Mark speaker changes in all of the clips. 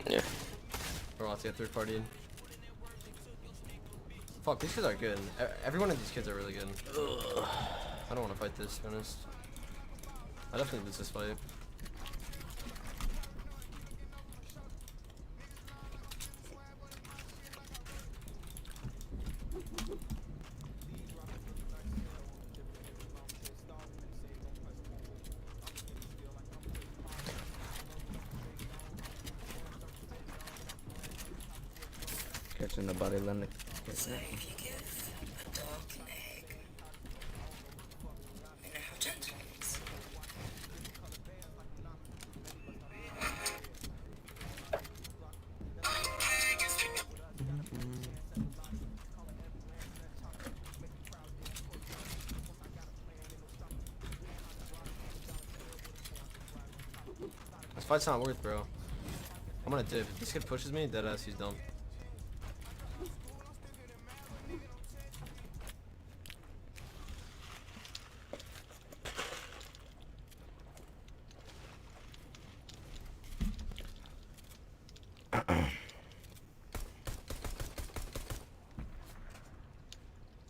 Speaker 1: Yeah.
Speaker 2: We're about to get third party in. Fuck, these kids are good. Every one of these kids are really good. Ugh. I don't want to fight this, to be honest. I definitely lose this fight.
Speaker 3: Catching the body limit.
Speaker 4: So if you give a dog an egg, you know how gentle it is.
Speaker 2: This fight's not worth, bro. I'm gonna dip. If this kid pushes me, deadass, he's dumb.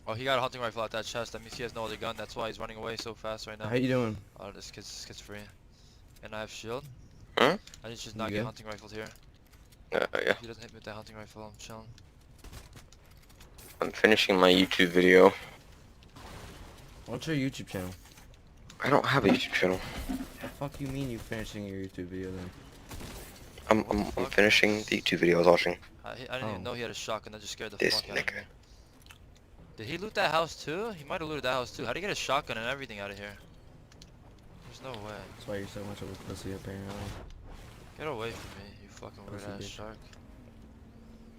Speaker 5: Oh, he got a hunting rifle at that chest. That means he has no other gun. That's why he's running away so fast right now.
Speaker 3: How you doing?
Speaker 5: Oh, this kid's free. And I have shield.
Speaker 1: Huh?
Speaker 5: I need to just
Speaker 3: You
Speaker 5: not
Speaker 3: good?
Speaker 5: get hunting rifled here.
Speaker 1: Yeah.
Speaker 5: If he doesn't hit me with that hunting rifle, I'm chilling.
Speaker 1: I'm finishing my YouTube video.
Speaker 3: What's your YouTube channel?
Speaker 1: I don't have a YouTube channel.
Speaker 3: The fuck you mean you finishing your YouTube video then?
Speaker 1: I'm finishing the YouTube video I was watching.
Speaker 5: I didn't even know he had a shotgun. That just scared the
Speaker 1: This
Speaker 5: fuck out of me.
Speaker 1: nigga.
Speaker 5: Did he loot that house too? He might have looted that house too. How would he get a shotgun and everything out of here? There's no way.
Speaker 3: That's why you're so much of a pussy apparently.
Speaker 5: Get away from me, you fucking weird ass
Speaker 3: Pussy bitch.
Speaker 5: shark.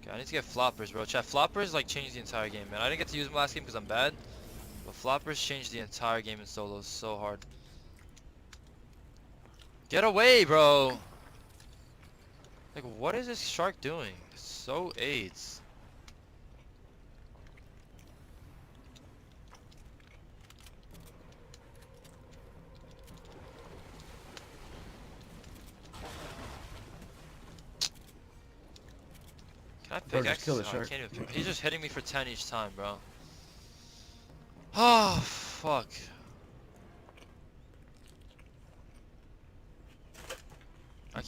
Speaker 5: Okay, I need to get floppers, bro. Chat, floppers like changed the entire game, man. I didn't get to use them last game because I'm bad. But floppers changed the entire game in solos so hard. Get away, bro! Like, what is this shark doing? It's so AIDS. Can I
Speaker 3: Bro, just
Speaker 5: pickaxe?
Speaker 3: kill the
Speaker 5: Oh, I
Speaker 3: shark.
Speaker 5: can't even he's just hitting me for 10 each time, bro. Oh, fuck. I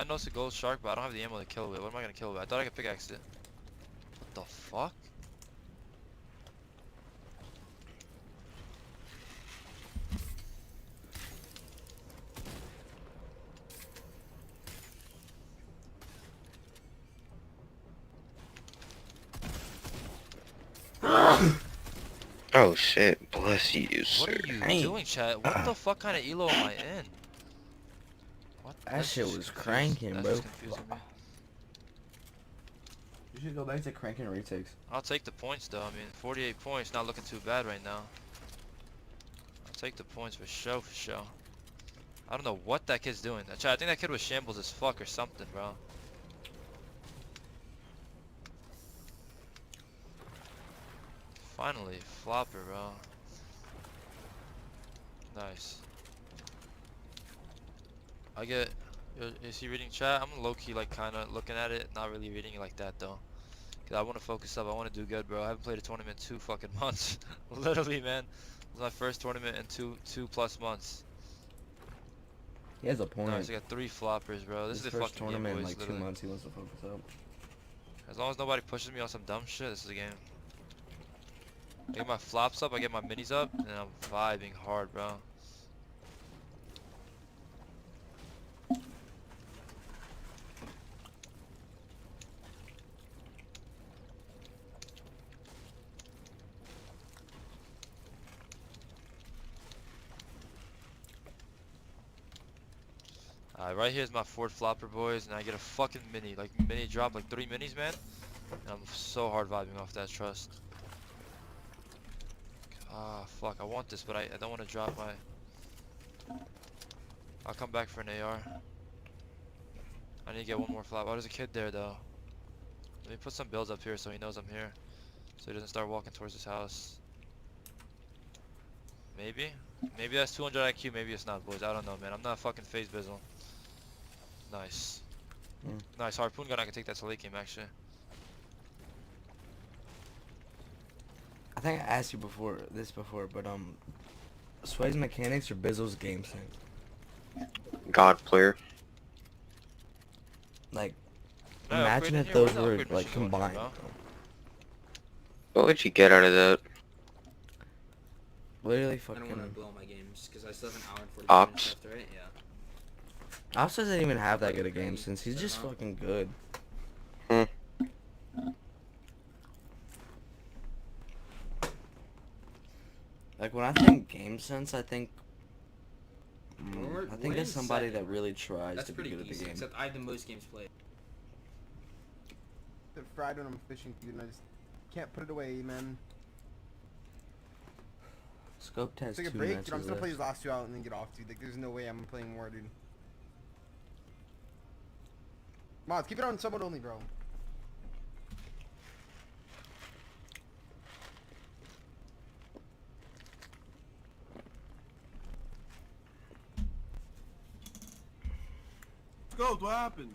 Speaker 5: know it's a gold shark, but I don't have the ammo to kill it with. What am I gonna kill it with? I thought I could pickaxe it. What the fuck?
Speaker 1: Oh shit, bless you,
Speaker 5: What
Speaker 1: sir.
Speaker 5: are you
Speaker 3: Dang.
Speaker 5: doing, chat? What the fuck kind of elo am I in? What?
Speaker 3: That
Speaker 5: That's
Speaker 3: shit
Speaker 5: just
Speaker 3: was
Speaker 5: confusing.
Speaker 3: cranking,
Speaker 5: That's
Speaker 3: bro.
Speaker 5: just confusing me.
Speaker 3: You should go back to cranking retakes.
Speaker 5: I'll take the points though. I mean, 48 points, not looking too bad right now. I'll take the points for show, for show. I don't know what that kid's doing. Chat, I think that kid was shambles as fuck or something, bro. Finally, flopper, bro. Nice. I get. Is he reading chat? I'm low-key, like, kind of looking at it, not really reading it like that though. Cause I want to focus up. I want to do good, bro. I haven't played a tournament in 2 fucking months. Literally, man. It was my first tournament in two plus months.
Speaker 3: He has a point.
Speaker 5: Nice. I got 3 floppers, bro. This
Speaker 3: His
Speaker 5: is the
Speaker 3: first
Speaker 5: fucking game,
Speaker 3: tournament in
Speaker 5: boys.
Speaker 3: like 2
Speaker 5: Literally.
Speaker 3: months he wants to focus up.
Speaker 5: As long as nobody pushes me on some dumb shit, this is the game. I get my flops up, I get my minis up, and I'm vibing hard, bro. Right here's my Ford flopper, boys, and I get a fucking mini, like mini drop, like 3 minis, man. And I'm so hard vibing off that trust. Ah, fuck, I want this, but I don't want to drop my... I'll come back for an AR. I need to get one more flop. Oh, there's a kid there, though. Let me put some builds up here so he knows I'm here. So he doesn't start walking towards his house. Maybe? Maybe that's 200 IQ, maybe it's not, boys. I don't know, man. I'm not fucking phase bizzle. Nice. Nice harpoon gun. I can take that to late game actually.
Speaker 3: I think I asked you before, but Sway's mechanics or Bizzle's game sense?
Speaker 1: God player.
Speaker 3: Like,
Speaker 5: No,
Speaker 3: imagine
Speaker 5: upgrade in
Speaker 3: if
Speaker 5: here?
Speaker 3: those
Speaker 5: Where's the
Speaker 3: were
Speaker 5: upgrade
Speaker 3: like
Speaker 5: machine going here,
Speaker 3: combined.
Speaker 5: bro?
Speaker 1: What would you get out of that?
Speaker 3: Literally
Speaker 6: I
Speaker 3: fucking.
Speaker 6: don't want to blow my games because I still have an hour and 40
Speaker 1: Ops.
Speaker 6: minutes left, right? Yeah.
Speaker 3: Ops doesn't even have that good a game sense. He's just fucking good.
Speaker 1: Hmm.
Speaker 3: Like when I think game sense, I think.
Speaker 6: We're
Speaker 3: I think
Speaker 6: in
Speaker 3: it's somebody
Speaker 6: second.
Speaker 3: that really tries
Speaker 6: That's
Speaker 3: to be
Speaker 6: pretty
Speaker 3: good at the
Speaker 6: easy,
Speaker 3: game.
Speaker 6: except I have the most games played.
Speaker 7: The fried when I'm fishing, dude, and I just can't put it away, man.
Speaker 3: Scoped has
Speaker 7: Take a
Speaker 3: 2
Speaker 7: break,
Speaker 3: matches
Speaker 7: dude. I'm just gonna play
Speaker 3: left.
Speaker 7: these last 2 out and then get off, dude. Like, there's no way I'm playing more, dude. Mods, keep it on someone only, bro.
Speaker 8: Scoped, what happened?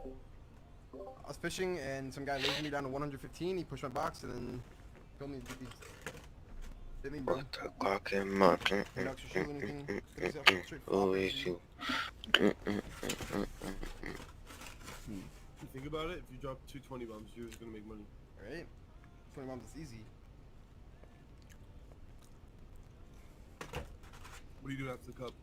Speaker 7: I was fishing and some guy laid me down to 115. He pushed my box and then killed me. Hit me, bro.
Speaker 1: What the clock in my
Speaker 7: No extra shoe, anything. Get yourself straight flop,
Speaker 1: always
Speaker 7: dude.
Speaker 1: you.
Speaker 8: You think about it, if you drop 220 bombs, you're just gonna make money.
Speaker 7: Alright? 20 bombs is easy.
Speaker 8: What do you do after the cup?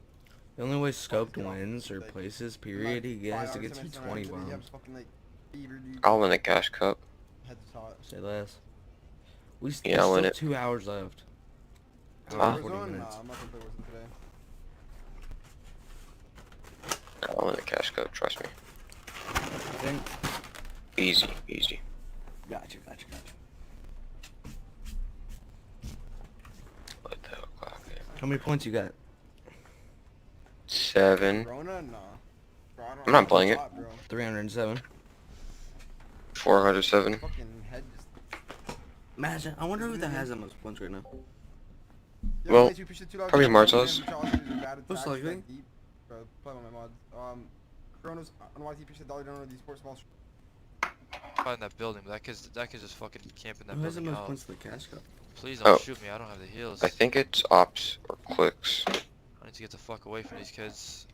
Speaker 3: The only way Scoped
Speaker 7: Get off,
Speaker 3: wins or
Speaker 7: like,
Speaker 3: places, period, he has to get to 20
Speaker 7: Yeah,
Speaker 3: bombs.
Speaker 7: fucking like fever, dude.
Speaker 1: I'll win the cash cup.
Speaker 7: Head to hot.
Speaker 3: Say less. We
Speaker 1: Yeah, I'll
Speaker 3: still
Speaker 1: win it.
Speaker 3: 2 hours left.
Speaker 1: Huh?
Speaker 3: Hour and 40
Speaker 7: Warzone?
Speaker 3: minutes.
Speaker 7: Nah, I'm not gonna play Warzone today.
Speaker 1: I'll win the cash cup, trust me.
Speaker 3: I think.
Speaker 1: Easy, easy.
Speaker 3: Gotcha.
Speaker 1: What the hell clock in?
Speaker 3: How many points you got?
Speaker 1: 7.
Speaker 7: Corona? Nah. Bro, I don't
Speaker 1: I'm not
Speaker 7: know
Speaker 1: playing it.
Speaker 7: hot, bro.
Speaker 3: 307.
Speaker 1: 407.
Speaker 7: Fucking head just.
Speaker 3: Imagine. I wonder who that has the most points right now.
Speaker 7: Yeah,
Speaker 1: Well,
Speaker 7: guys, you pushed it too loud.
Speaker 1: probably
Speaker 7: You
Speaker 1: Marcel's.
Speaker 7: damn Charles, these are bad
Speaker 3: Most
Speaker 7: attacks,
Speaker 3: likely.
Speaker 7: that deep. Bro, play on my mods. Chronos on YT pushed the dollar down on these sports small.
Speaker 5: Find that building, but that kid's just fucking camping that
Speaker 3: Who has the
Speaker 5: building
Speaker 3: most
Speaker 5: out.
Speaker 3: points in the cash cup?
Speaker 5: Please don't
Speaker 1: Oh.
Speaker 5: shoot me. I don't have the heals.
Speaker 1: I think it's ops or clicks.
Speaker 5: I need to get the fuck away from these kids.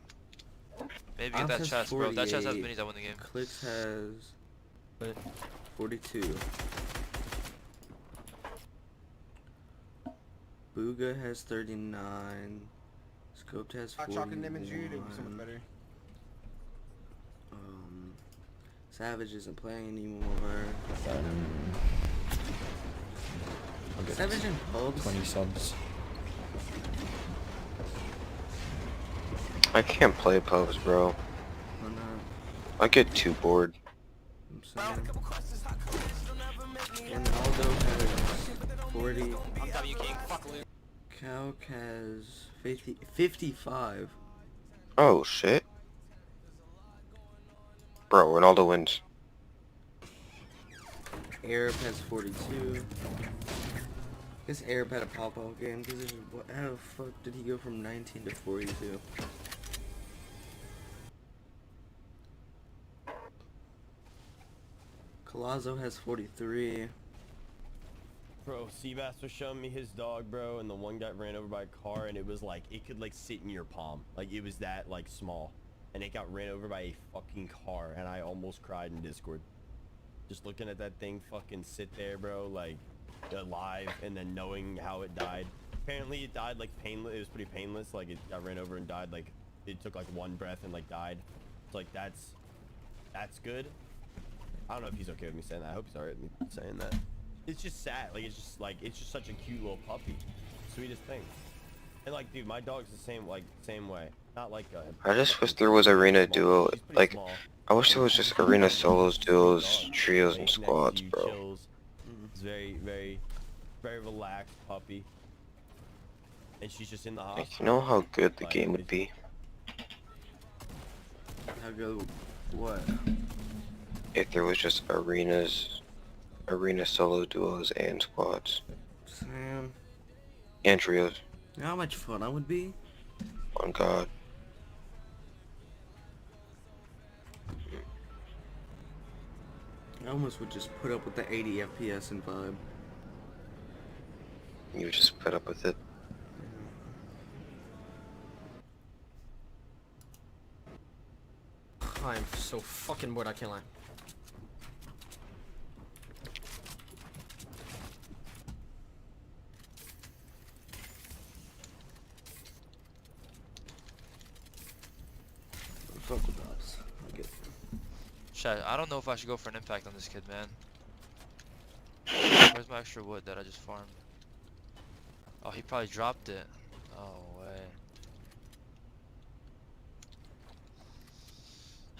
Speaker 5: Maybe get
Speaker 3: Ops
Speaker 5: that
Speaker 3: has
Speaker 5: chest, bro. If that chest has
Speaker 3: 48.
Speaker 5: minis, I win the game.
Speaker 3: Clicks has 42. Booga has 39. Scoped has
Speaker 7: Hot
Speaker 3: 41.
Speaker 7: chocolate image, dude, it would be so much better.
Speaker 3: Savage isn't playing anymore.
Speaker 9: I'll get
Speaker 3: Savage and Pubs.
Speaker 9: 20 subs.
Speaker 1: I can't play pubs, bro.
Speaker 3: Why not?
Speaker 1: I get too bored.
Speaker 3: I'm saying. Ronaldo has 40.
Speaker 6: I'm W King. Fuck Luke.
Speaker 3: Calc has 55.
Speaker 1: Oh shit. Bro, Ronaldo wins.
Speaker 3: Arab has 42. I guess Arab had a pop-out game because how the fuck did he go from 19 to 42? Colazo has 43.
Speaker 10: Bro, Seabass was showing me his dog, bro, and the one got ran over by a car, and it was like, it could like sit in your palm. Like, it was that, like, small. And it got ran over by a fucking car, and I almost cried in Discord. Just looking at that thing fucking sit there, bro, like, alive, and then knowing how it died. Apparently it died, like, painless. It was pretty painless. Like, it got ran over and died, like, it took, like, one breath and, like, died. It's like, that's good. I don't know if he's okay with me saying that. I hope he's alright with me saying that. It's just sad. Like, it's just such a cute little puppy. Sweetest thing. And, like, dude, my dog's the same way. Not like
Speaker 1: I just wish there was arena
Speaker 10: small.
Speaker 1: duo.
Speaker 10: She's pretty
Speaker 1: Like,
Speaker 10: small.
Speaker 1: I wish there was just arena solos, duos, trios, and
Speaker 10: Lays next to
Speaker 1: squads,
Speaker 10: you,
Speaker 1: bro.
Speaker 10: chills. It's very, very, very relaxed puppy. And she's just in the hospital.
Speaker 1: Like, you know how good the
Speaker 10: Like,
Speaker 1: game would be
Speaker 3: How go? What?
Speaker 1: if there was just arena solo duos and squads
Speaker 3: Sam.
Speaker 1: and trios.
Speaker 3: You know how much fun I would be?
Speaker 1: On God.
Speaker 3: almost would just put up with the 80 FPS and vibe.
Speaker 1: You just put up with it.
Speaker 2: I'm so fucking bored, I can't lie.
Speaker 3: Fuck with ops. I get it.
Speaker 5: Chat, I don't know if I should go for an impact on this kid, man. Where's my extra wood that I just farmed? Oh, he probably dropped it. Oh, way.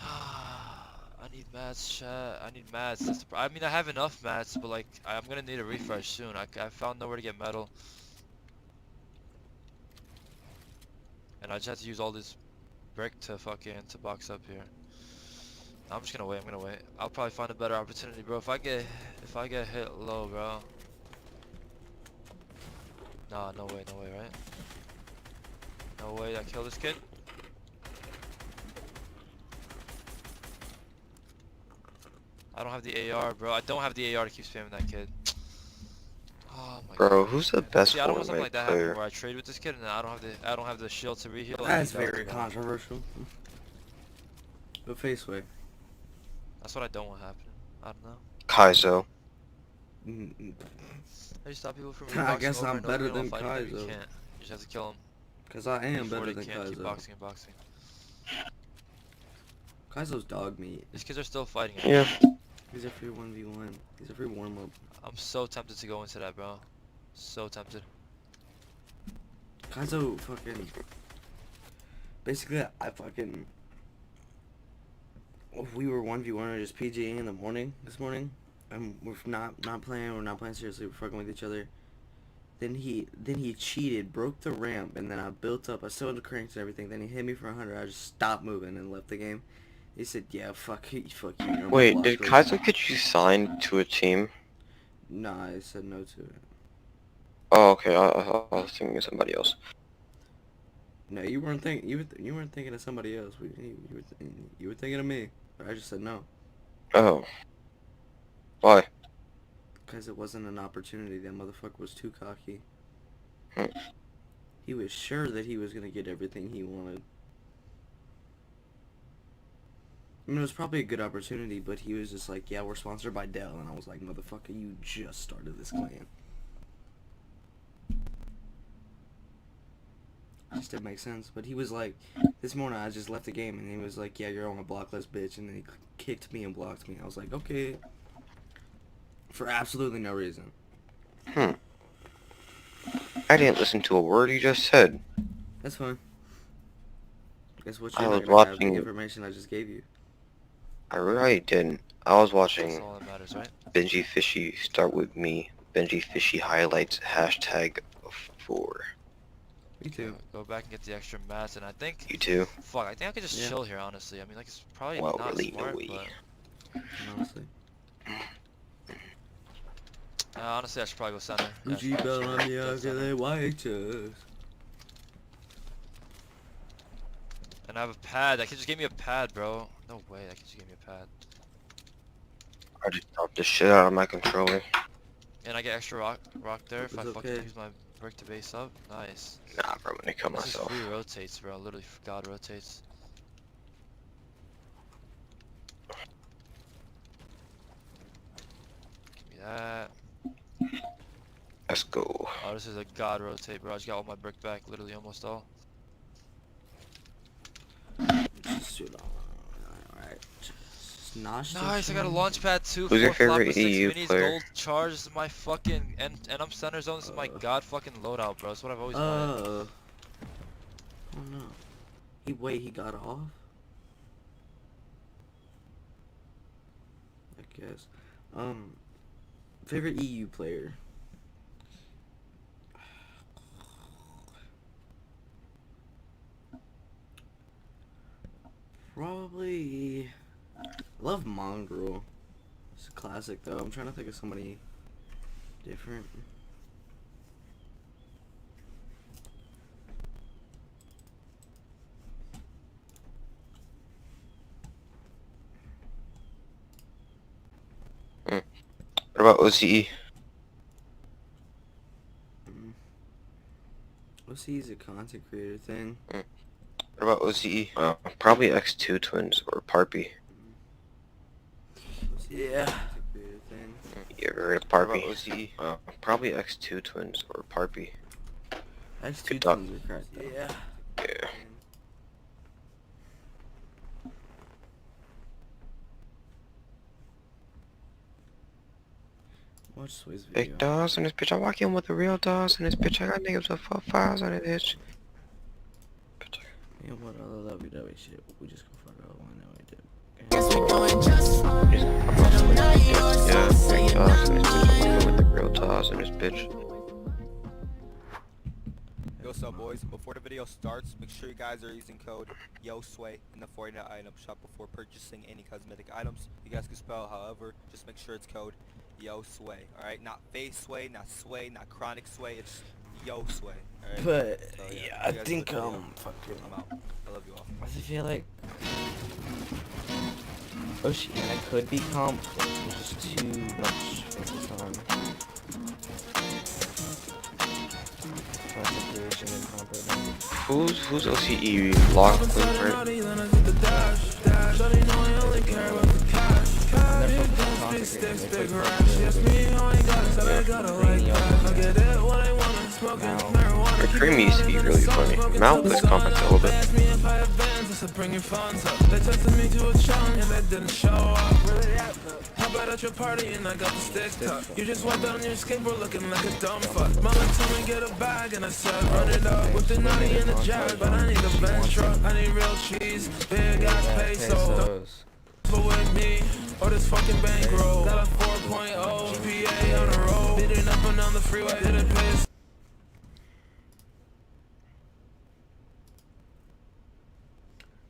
Speaker 5: I need mats, chat. I need mats. I mean, I have enough mats, but like, I'm gonna need a refresh soon. I found nowhere to get metal. And I just have to use all this brick to box up here. I'm just gonna wait. I'm gonna wait. I'll probably find a better opportunity, bro. If I get hit low, bro. Nah, no way, right? No way I kill this kid. I don't have the AR, bro. I don't have the AR to keep spamming that kid. Oh my
Speaker 1: Bro,
Speaker 5: God.
Speaker 1: who's the best
Speaker 5: See, I don't want something
Speaker 1: Fortnite
Speaker 5: like that happen
Speaker 1: player?
Speaker 5: where I trade with this kid and then I don't have the shield to reheal. and
Speaker 3: That's
Speaker 5: he does.
Speaker 3: very controversial. But Faceway.
Speaker 5: That's what I don't want happening. I don't know.
Speaker 1: Kaizo.
Speaker 5: How do you stop people from
Speaker 3: I
Speaker 5: reboxing
Speaker 3: guess
Speaker 5: over
Speaker 3: I'm
Speaker 5: and over
Speaker 3: better
Speaker 5: again while
Speaker 3: than
Speaker 5: fighting them? You
Speaker 3: Kaizo.
Speaker 5: can't. You just have to kill them.
Speaker 3: Cause I am
Speaker 5: Before
Speaker 3: better
Speaker 5: they
Speaker 3: than
Speaker 5: can't keep
Speaker 3: Kaizo.
Speaker 5: boxing and boxing.
Speaker 3: Kaizo's dog meat.
Speaker 5: These kids are still fighting.
Speaker 1: Yeah.
Speaker 3: He's a free 1v1. He's a free warm up.
Speaker 5: I'm so tempted to go into that, bro. So tempted.
Speaker 3: Kaizo fucking. Basically, I fucking. We were 1v1 or just PGing in the morning this morning. We're not playing. We're not playing seriously. We're fucking with each other. Then he cheated, broke the ramp, and then I built up. I still had the cranks and everything. Then he hit me for 100. I just stopped moving and left the game. He said, "Yeah, fuck you, fuck you." You're
Speaker 1: Wait,
Speaker 3: my
Speaker 1: did
Speaker 3: boss,
Speaker 1: Kaizo get you signed to a team?
Speaker 3: Nah, I said no to it.
Speaker 1: Oh, okay. I was thinking of somebody else.
Speaker 3: No, you weren't thinking. You weren't thinking of somebody else. You were thinking of me. But I just said no.
Speaker 1: Oh. Why?
Speaker 3: Because it wasn't an opportunity. That motherfucker was too cocky.
Speaker 1: Hmm.
Speaker 3: He was sure that he was gonna get everything he wanted. I mean, it was probably a good opportunity, but he was just like, "Yeah, we're sponsored by Dell," and I was like, "Motherfucker, you just started this clan." Just didn't make sense. But he was like, this morning I just left the game, and he was like, "Yeah, you're on a block list, bitch," and then he kicked me and blocked me. I was like, okay. For absolutely no reason.
Speaker 1: I didn't listen to a word you just said.
Speaker 3: That's fine. Guess what?
Speaker 1: I
Speaker 3: You're
Speaker 1: was
Speaker 3: not gonna have the
Speaker 1: watching-
Speaker 3: information I just gave you.
Speaker 1: I really didn't. I was
Speaker 5: That's
Speaker 1: watching
Speaker 5: all that matters, right?
Speaker 1: Benji Fishy start with me. Benji Fishy highlights hashtag 4.
Speaker 3: Me too.
Speaker 5: Go back and get the extra mats, and I think.
Speaker 1: You too?
Speaker 5: Fuck, I think I could just
Speaker 3: Yeah.
Speaker 5: chill here, honestly. I mean, like, it's probably
Speaker 1: Well,
Speaker 5: not
Speaker 1: really,
Speaker 5: smart,
Speaker 1: no way.
Speaker 5: but.
Speaker 3: Honestly.
Speaker 5: Honestly, I should probably go center. Yeah,
Speaker 3: Uji Bell on
Speaker 5: go center.
Speaker 3: white chest.
Speaker 5: And I have a pad. That kid just gave me a pad, bro. No way, that kid just gave me a pad.
Speaker 1: I just dropped the shit out of my controller.
Speaker 5: And I get extra rock there if I
Speaker 3: It's
Speaker 5: fucking
Speaker 3: okay.
Speaker 5: use my brick to base up. Nice.
Speaker 1: Nah, bro, when it come
Speaker 5: This is
Speaker 1: myself.
Speaker 5: free rotates, bro. Literally, God rotates. Give me that.
Speaker 1: Let's go.
Speaker 5: Oh, this is a God rotate, bro. I just got all my brick back. Literally, almost all.
Speaker 3: Alright.
Speaker 5: Nice, I got a launch pad too.
Speaker 1: Who's your
Speaker 5: 4 flopper,
Speaker 1: favorite
Speaker 5: 6
Speaker 1: EU
Speaker 5: minis,
Speaker 1: player?
Speaker 5: gold charge. This is my fucking and I'm center zone. This is my God fucking loadout, bro. That's what I've always wanted.
Speaker 3: Oh no. He got off? I guess. Favorite EU player? Probably. I love Mongrel. It's a classic though. I'm trying to think of somebody different.
Speaker 1: about OCE?
Speaker 3: OC is a content creator thing.
Speaker 1: What about OCE? Probably X2 twins or Parpy.
Speaker 3: OC is a content creator thing.
Speaker 1: You ever heard of Parpy? OCE? Probably X2 twins or Parpy.
Speaker 3: X2
Speaker 1: Good talk.
Speaker 3: twins are cracked. Yeah.
Speaker 1: Yeah.
Speaker 3: Watch Sway's video.
Speaker 1: Big dogs in this bitch. I walk in with the real dogs in this bitch. I got niggas with 4 files on it, bitch.
Speaker 3: You know what? I love you shit. We just go fuck up. I know we did.
Speaker 1: Yeah, big dogs in this bitch. I walk in with the real dogs in this bitch.
Speaker 11: Yo, what's up, boys? Before the video starts, make sure you guys are using code YOSWAY in the Fortnite item shop before purchasing any cosmetic items. You guys can spell, however, just make sure it's code YOSWAY. Alright, not face sway, not sway, not chronic sway. It's YOSWAY. Alright.
Speaker 3: But
Speaker 11: So,
Speaker 3: yeah,
Speaker 11: you
Speaker 3: I
Speaker 11: guys
Speaker 3: think
Speaker 11: enjoy the video.
Speaker 3: fucking.
Speaker 11: I'm out. I love you all.
Speaker 3: I feel like Oceana could be comp, but it's just too much at the time. Content creation and comp right now.
Speaker 1: Who's OCE? Lachlan, right?
Speaker 3: And they're focused on content creation. They play
Speaker 1: Your Creamy used to be really funny. Mount was comments a little bit.
Speaker 3: You just walked on your skateboard looking like a dumb fuck. Mama told me get a bag and I said run it up with the 90 in the jag, but I need a bench truck. I need real cheese, big ass pesos. With me or this fucking bankroll. Got a 4.0 GPA on the road. Beating up and down the freeway. Didn't pay.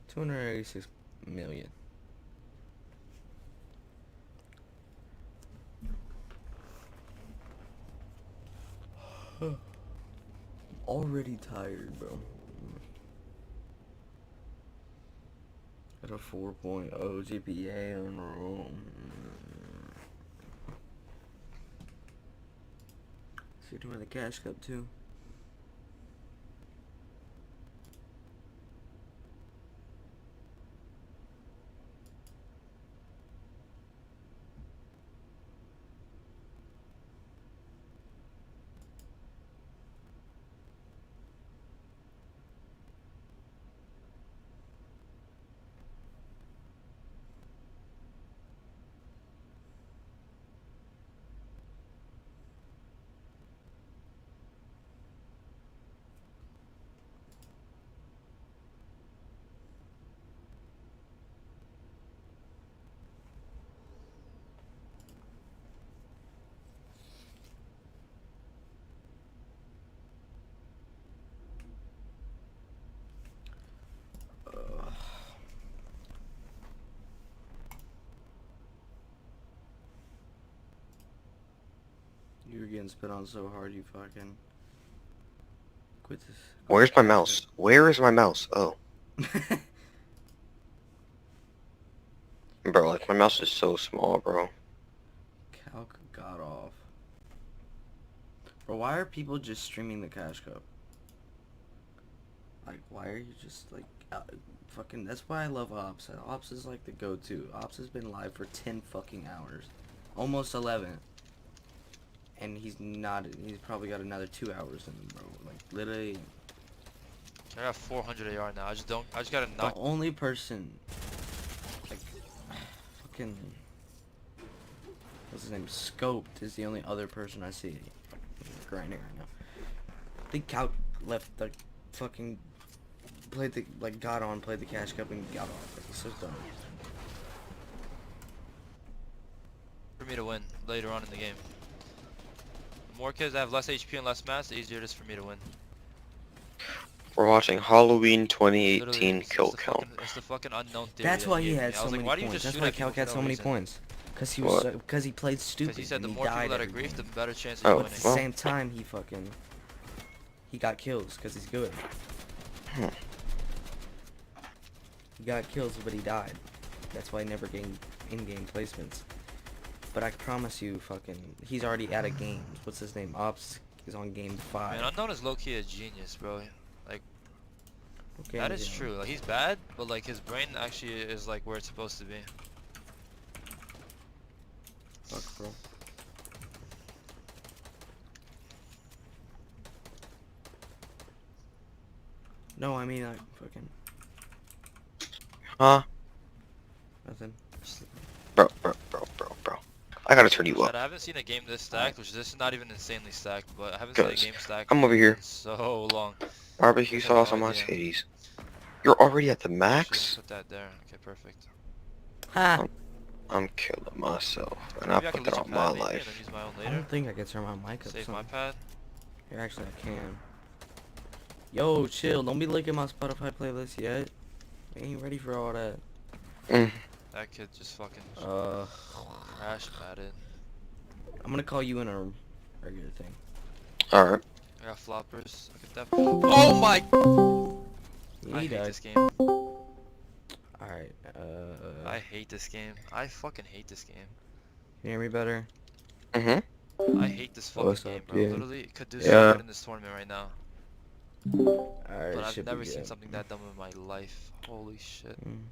Speaker 3: 286 million. Already tired, bro. Got a 4.0 GPA on the roll. So you're doing the cash cup too? You were getting spit on so hard you fucking quit this.
Speaker 1: Where's my mouse? Where is my mouse? Oh. Bro, like my mouse is so small, bro.
Speaker 3: Calc got off. Bro, why are people just streaming the Cash Cup? Like, why are you just like fucking? That's why I love Ops. Ops is like the go-to. Ops has been live for 10 fucking hours, almost 11. And he's not. He's probably got another 2 hours in him, bro. Like literally.
Speaker 5: I got 400 AR now. I just gotta
Speaker 3: The
Speaker 5: knock.
Speaker 3: only person, like, fucking, what's his name? Scoped is the only other person I see grinding right now. I think Cal left the fucking played the got on, played the Cash Cup and got off. Like, it's so dumb.
Speaker 5: For me to win later on in the game. The more kids that have less HP and less mass, the easier it is for me to win.
Speaker 1: We're watching Halloween 2018
Speaker 5: Literally,
Speaker 1: kill
Speaker 5: the
Speaker 1: count.
Speaker 5: fucking- It's the fucking unknown theory.
Speaker 3: That's
Speaker 5: that
Speaker 3: why
Speaker 5: he
Speaker 3: he
Speaker 5: gave me.
Speaker 3: had
Speaker 5: I
Speaker 3: so
Speaker 5: was like,
Speaker 3: many
Speaker 5: why do you
Speaker 3: points.
Speaker 5: just
Speaker 3: That's
Speaker 5: shoot
Speaker 3: why
Speaker 5: at people
Speaker 3: Calc had
Speaker 5: for
Speaker 3: so
Speaker 5: no
Speaker 3: many
Speaker 5: reason?
Speaker 3: points. Cause he was
Speaker 1: What?
Speaker 3: because he played stupid.
Speaker 5: Because he said the
Speaker 3: and
Speaker 5: more people
Speaker 3: died
Speaker 5: that
Speaker 3: every
Speaker 5: agree,
Speaker 3: game.
Speaker 5: the better chance
Speaker 1: Oh,
Speaker 5: of
Speaker 3: But at the
Speaker 5: winning.
Speaker 3: same time, he got kills because he's good.
Speaker 1: Hmm.
Speaker 3: He got kills, but he died. That's why he never gained in-game placements. But I promise you, fucking, he's already out of games. What's his name? Ops is on game 5.
Speaker 5: Man, Unknown is low-key a genius, bro. Like,
Speaker 3: Okay,
Speaker 5: that is true. Like, he's bad, but like his brain actually is like where it's supposed to be.
Speaker 3: Fuck, bro. No, I mean like fucking
Speaker 1: Huh?
Speaker 3: nothing.
Speaker 1: Bro. I gotta turn you
Speaker 5: Chad,
Speaker 1: up.
Speaker 5: I haven't seen a game this stacked, which this is not even insanely stacked, but I haven't
Speaker 1: Guys,
Speaker 5: seen a game stacked
Speaker 1: I'm over here.
Speaker 5: in so long.
Speaker 1: Barbecue
Speaker 5: I have
Speaker 1: sauce
Speaker 5: no
Speaker 1: on my
Speaker 5: idea.
Speaker 1: titties. You're already at the
Speaker 5: Actually,
Speaker 1: max?
Speaker 5: put that there. Okay, perfect.
Speaker 3: Ha!
Speaker 1: I'm killing myself. And
Speaker 5: Maybe
Speaker 1: I
Speaker 5: I
Speaker 1: put
Speaker 5: could
Speaker 1: that
Speaker 5: lose a
Speaker 1: on
Speaker 5: pad
Speaker 1: my
Speaker 5: maybe and then
Speaker 1: life.
Speaker 5: use my own
Speaker 3: I
Speaker 5: later.
Speaker 3: don't think I can turn my mic up.
Speaker 5: Save my
Speaker 3: Something.
Speaker 5: pad.
Speaker 3: Here, actually, I can. Yo, chill. Don't be looking at my Spotify playlist yet. I ain't ready for all that.
Speaker 5: That kid just fucking crash padded.
Speaker 3: I'm gonna call you in a regular thing.
Speaker 1: Alright.
Speaker 5: I got floppers. I could definitely. Oh my!
Speaker 3: Yeah,
Speaker 5: I
Speaker 3: he
Speaker 5: hate
Speaker 3: died.
Speaker 5: this game.
Speaker 3: Alright,
Speaker 5: I hate this game. I fucking hate this game.
Speaker 3: can you hear me better?
Speaker 1: Mm-hmm.
Speaker 5: I hate this fucking
Speaker 3: What's
Speaker 5: game,
Speaker 3: up,
Speaker 5: bro.
Speaker 3: yeah?
Speaker 5: Literally, could do
Speaker 1: Yeah.
Speaker 5: so good in this tournament right now.
Speaker 3: Alright,
Speaker 5: But I've
Speaker 3: should
Speaker 5: never
Speaker 3: be
Speaker 5: seen
Speaker 3: good.
Speaker 5: something that dumb in my life. Holy shit.
Speaker 3: Mm.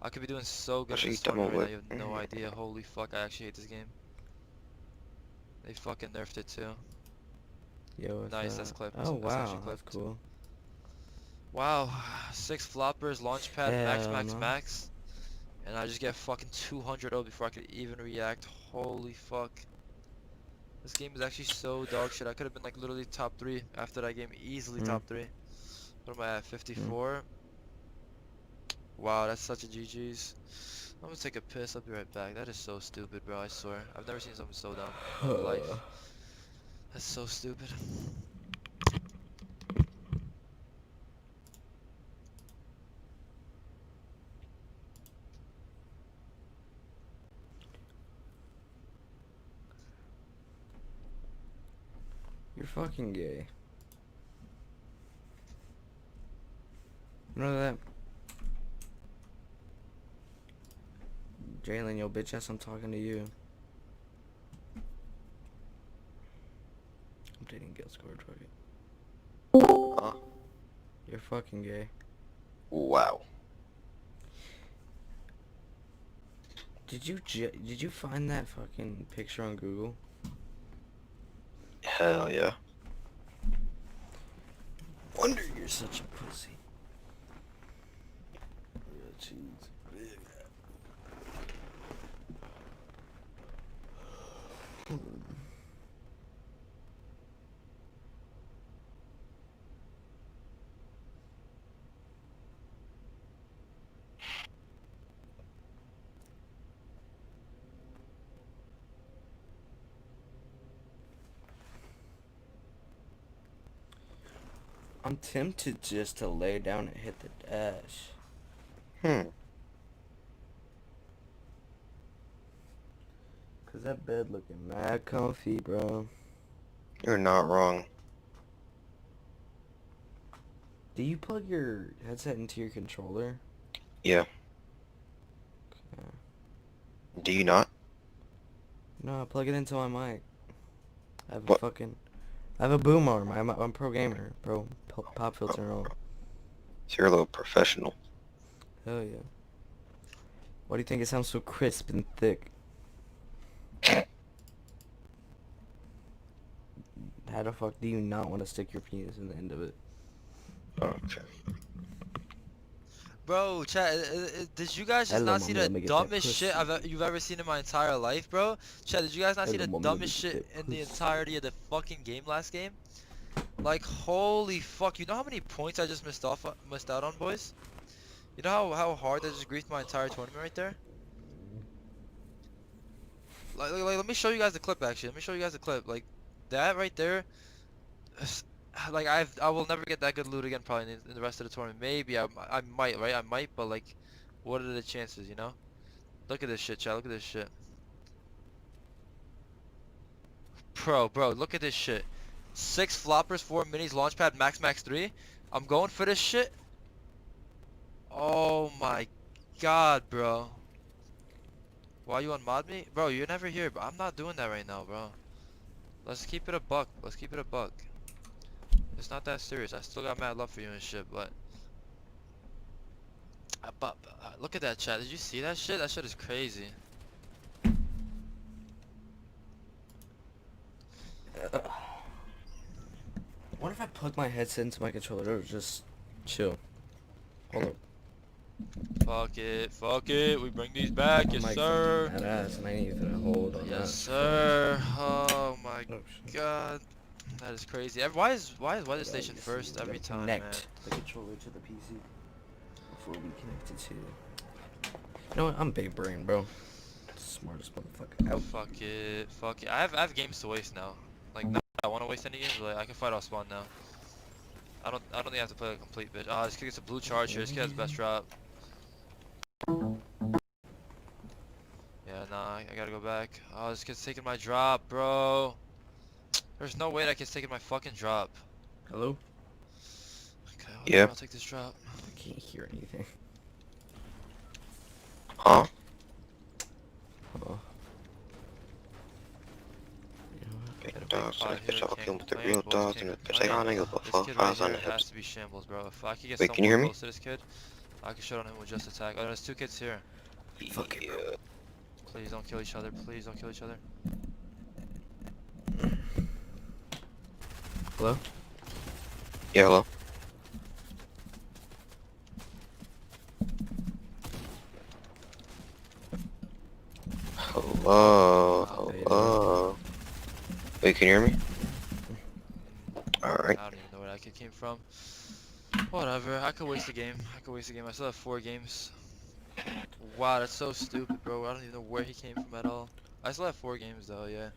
Speaker 5: I could be doing so good
Speaker 1: What
Speaker 5: in
Speaker 1: are
Speaker 5: this
Speaker 1: you dumb
Speaker 5: tournament right now.
Speaker 1: with?
Speaker 5: You have no idea. Holy fuck, I actually hate this game. They fucking nerfed it too.
Speaker 3: Yo, what's
Speaker 5: Nice,
Speaker 3: up?
Speaker 5: that's clip.
Speaker 3: Oh
Speaker 5: That's actually
Speaker 3: wow,
Speaker 5: clip.
Speaker 3: that's cool.
Speaker 5: Wow, 6 floppers, launchpad,
Speaker 3: Hell no.
Speaker 5: max. And I just get fucking 200 before I could even react. Holy fuck. This game is actually so dog shit. I could have been like literally top 3 after that game. Easily top 3. What am I at? 54? Wow, that's such a GG's. I'm gonna take a piss. I'll be right back. That is so stupid, bro. I swear. I've never seen something so dumb in my life. That's so stupid.
Speaker 3: You're fucking gay. You know that? Jalen, yo bitch ass, I'm talking to you. I'm dating Gil Scored, fuck it.
Speaker 1: Huh?
Speaker 3: You're fucking gay.
Speaker 1: Wow.
Speaker 3: Did you find that fucking picture on Google?
Speaker 1: Hell yeah.
Speaker 3: Wonder you're such a pussy. I'm tempted just to lay down and hit the dash. Cause that bed looking mad comfy, bro.
Speaker 1: You're not wrong.
Speaker 3: Do you plug your headset into your controller?
Speaker 1: Yeah.
Speaker 3: Okay.
Speaker 1: Do you not?
Speaker 3: No, I plug it into my mic. I have
Speaker 1: What?
Speaker 3: I have a boom arm. I'm a pro gamer, bro. Pop filter and all.
Speaker 1: So you're a little professional.
Speaker 3: Hell yeah. Why do you think it sounds so crisp and thick? How the fuck do you not want to stick your penis in the end of it?
Speaker 1: Okay.
Speaker 5: Bro, chat, did you guys just
Speaker 3: Hello,
Speaker 5: not see
Speaker 3: mommy,
Speaker 5: the
Speaker 3: let me get that
Speaker 5: dumbest shit
Speaker 3: pussy.
Speaker 5: you've ever seen in my entire life, bro? Chat, did you guys not see
Speaker 3: Hello,
Speaker 5: the
Speaker 3: mommy, let me
Speaker 5: dumbest
Speaker 3: get
Speaker 5: shit
Speaker 3: that
Speaker 5: in the
Speaker 3: pussy.
Speaker 5: entirety of the fucking game last game? Like, holy fuck, you know how many points I just missed out on, boys? You know how hard that just griefed my entire tournament right there? Like, let me show you guys the clip, actually. Let me show you guys the clip. Like, that right there, like, I will never get that good loot again probably in the rest of the tournament. Maybe I might, right? I might, but like, what are the chances, you know? Look at this shit, chat. Look at this shit. Bro, look at this shit. 6 floppers, 4 minis, launchpad, max 3. I'm going for this shit. Oh my god, bro. Why you unmod me? Bro, you're never here, but I'm not doing that right now, bro. Let's keep it a buck. Let's keep it a buck. It's not that serious. I still got mad love for you and shit, but... look at that chat. Did you see that shit? That shit is crazy.
Speaker 3: What if I plug my headset into my controller or just chill? Hold up.
Speaker 5: Fuck it, we bring these back, yes sir.
Speaker 3: That ass, and I need to hold on that.
Speaker 5: Yes sir. Oh my
Speaker 3: Oh, shit.
Speaker 5: god. That is crazy. Why is weather station first every time, man?
Speaker 3: Connect the controller to the PC before we connect it to. You know what? I'm big brain, bro. Smartest motherfucker out.
Speaker 5: Fuck it. I have games to waste now. Like, not that I want to waste any games, but like, I can fight off spawn now. I don't think I have to play a complete bitch. Oh, this kid gets a blue charge here. This kid has the best drop. Yeah, nah, I gotta go back. Oh, this kid's taking my drop, bro. There's no way that kid's taking my fucking drop.
Speaker 3: Hello?
Speaker 5: Okay,
Speaker 1: Yeah.
Speaker 5: I'll take this drop.
Speaker 3: I can't hear anything.
Speaker 1: Huh?
Speaker 3: Oh.
Speaker 1: Big dogs on
Speaker 5: Five
Speaker 1: the bitch,
Speaker 5: here,
Speaker 1: I'll
Speaker 5: can't
Speaker 1: kill with the
Speaker 5: complain,
Speaker 1: real
Speaker 5: boys
Speaker 1: dogs
Speaker 5: can't
Speaker 1: and the bitch,
Speaker 5: complain.
Speaker 1: like, I don't give a
Speaker 5: This
Speaker 1: fuck,
Speaker 5: kid
Speaker 1: eyes
Speaker 5: right
Speaker 1: on
Speaker 5: here
Speaker 1: the
Speaker 5: has
Speaker 1: hips.
Speaker 5: to be shambles, bro. If I could get
Speaker 1: Wait, can you hear
Speaker 5: someone
Speaker 1: me?
Speaker 5: close to this kid, I could shut on him with just attack. Oh, there's two kids here.
Speaker 3: Fuck it, bro.
Speaker 5: Please don't kill each other. Please don't kill each other.
Speaker 3: Hello?
Speaker 1: Yeah, hello? Hello, hello. Wait, can you hear me? Alright.
Speaker 5: I don't even know where that kid came from. Whatever. I could waste a game. I still have 4 games. Wow, that's so stupid, bro. I don't even know where he came from at all. I still have 4 games though. Yeah.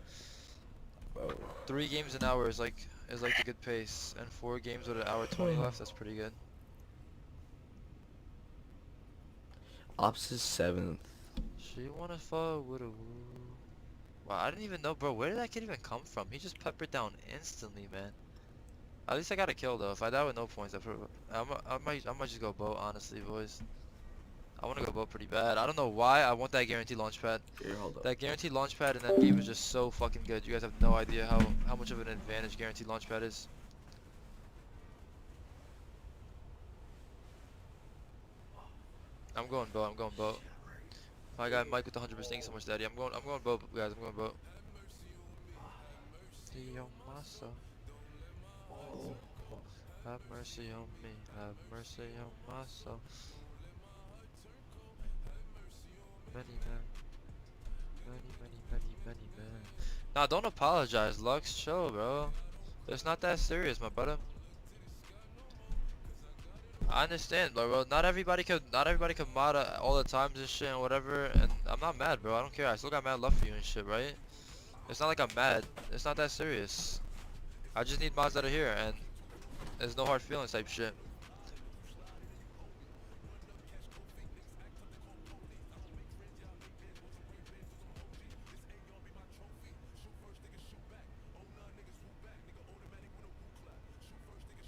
Speaker 3: Whoa.
Speaker 5: 3 games an hour is like the good pace, and 4 games with an hour 20 left. That's pretty good.
Speaker 3: Ops is 7th.
Speaker 5: She wanna fall with a woo. Wow, I didn't even know, bro. Where did that kid even come from? He just peppered down instantly, man. At least I got a kill though. If I die with no points, I might just go boat, honestly, boys. I want to go boat pretty bad. I don't know why. I want that guaranteed launch pad.
Speaker 3: Here, hold up.
Speaker 5: That guaranteed launch pad in that game is just so fucking good. You guys have no idea how much of an advantage guaranteed launch pad is. I'm going boat. My guy Mike with the 100%. Thanks so much, Daddy. I'm going boat, guys. I'm going boat. Have mercy on me. Have mercy on my soul. Many men. Nah, don't apologize, Lux. Chill, bro. It's not that serious, my brother. I understand, bro. Not everybody could mod all the times and shit and whatever. And I'm not mad, bro. I don't care. I still got mad love for you and shit, right? It's not like I'm mad. It's not that serious. I just need mods that are here, and there's no hard feelings type shit.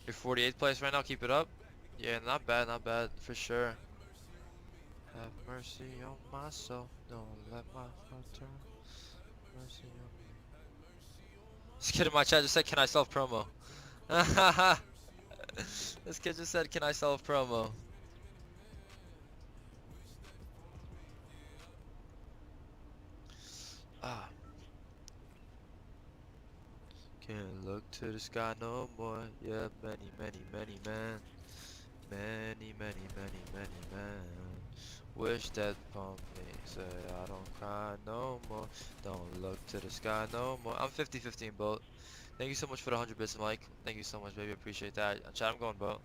Speaker 5: You're 48th place right now. Keep it up. Yeah, not bad, for sure. Have mercy on my soul. Don't let my heart turn. Mercy on me. This kid in my chat just said, "Can I self promo?" This kid just said, "Can I self promo?" Ah. Can't look to the sky no more. Yeah, many men. Many men. Wish that upon me. Say I don't cry no more. Don't look to the sky no more. I'm 50-15 boat. Thank you so much for the 100 bits, Mike. Thank you so much, baby. Appreciate that. Chat, I'm going boat.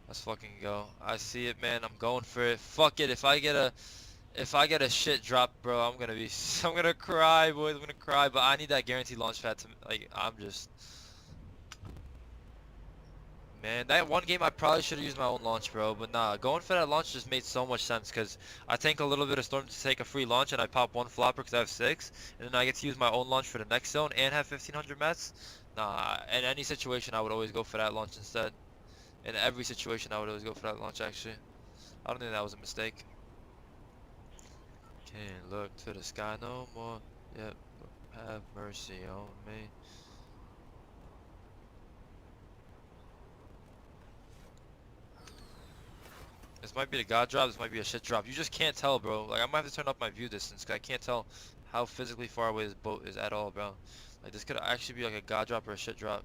Speaker 5: Let's fucking go. I see it, man. I'm going for it. Fuck it. If I get a shit drop, bro, I'm gonna cry, boys. I'm gonna cry. But I need that guaranteed launch pad to, like, man, that one game I probably should have used my own launch, bro. But nah, going for that launch just made so much sense because I tank a little bit of storm to take a free launch and I pop 1 flopper because I have 6, and then I get to use my own launch for the next zone and have 1500 mets. Nah, in any situation I would always go for that launch instead. In every situation I would always go for that launch. Actually, I don't think that was a mistake. Can't look to the sky no more. Yep, have mercy on me. This might be the god drop, this might be a shit drop. You just can't tell, bro. Like, I might have to turn up my view distance, because I can't tell how physically far away this boat is at all, bro. Like, this could actually be like a god drop or a shit drop.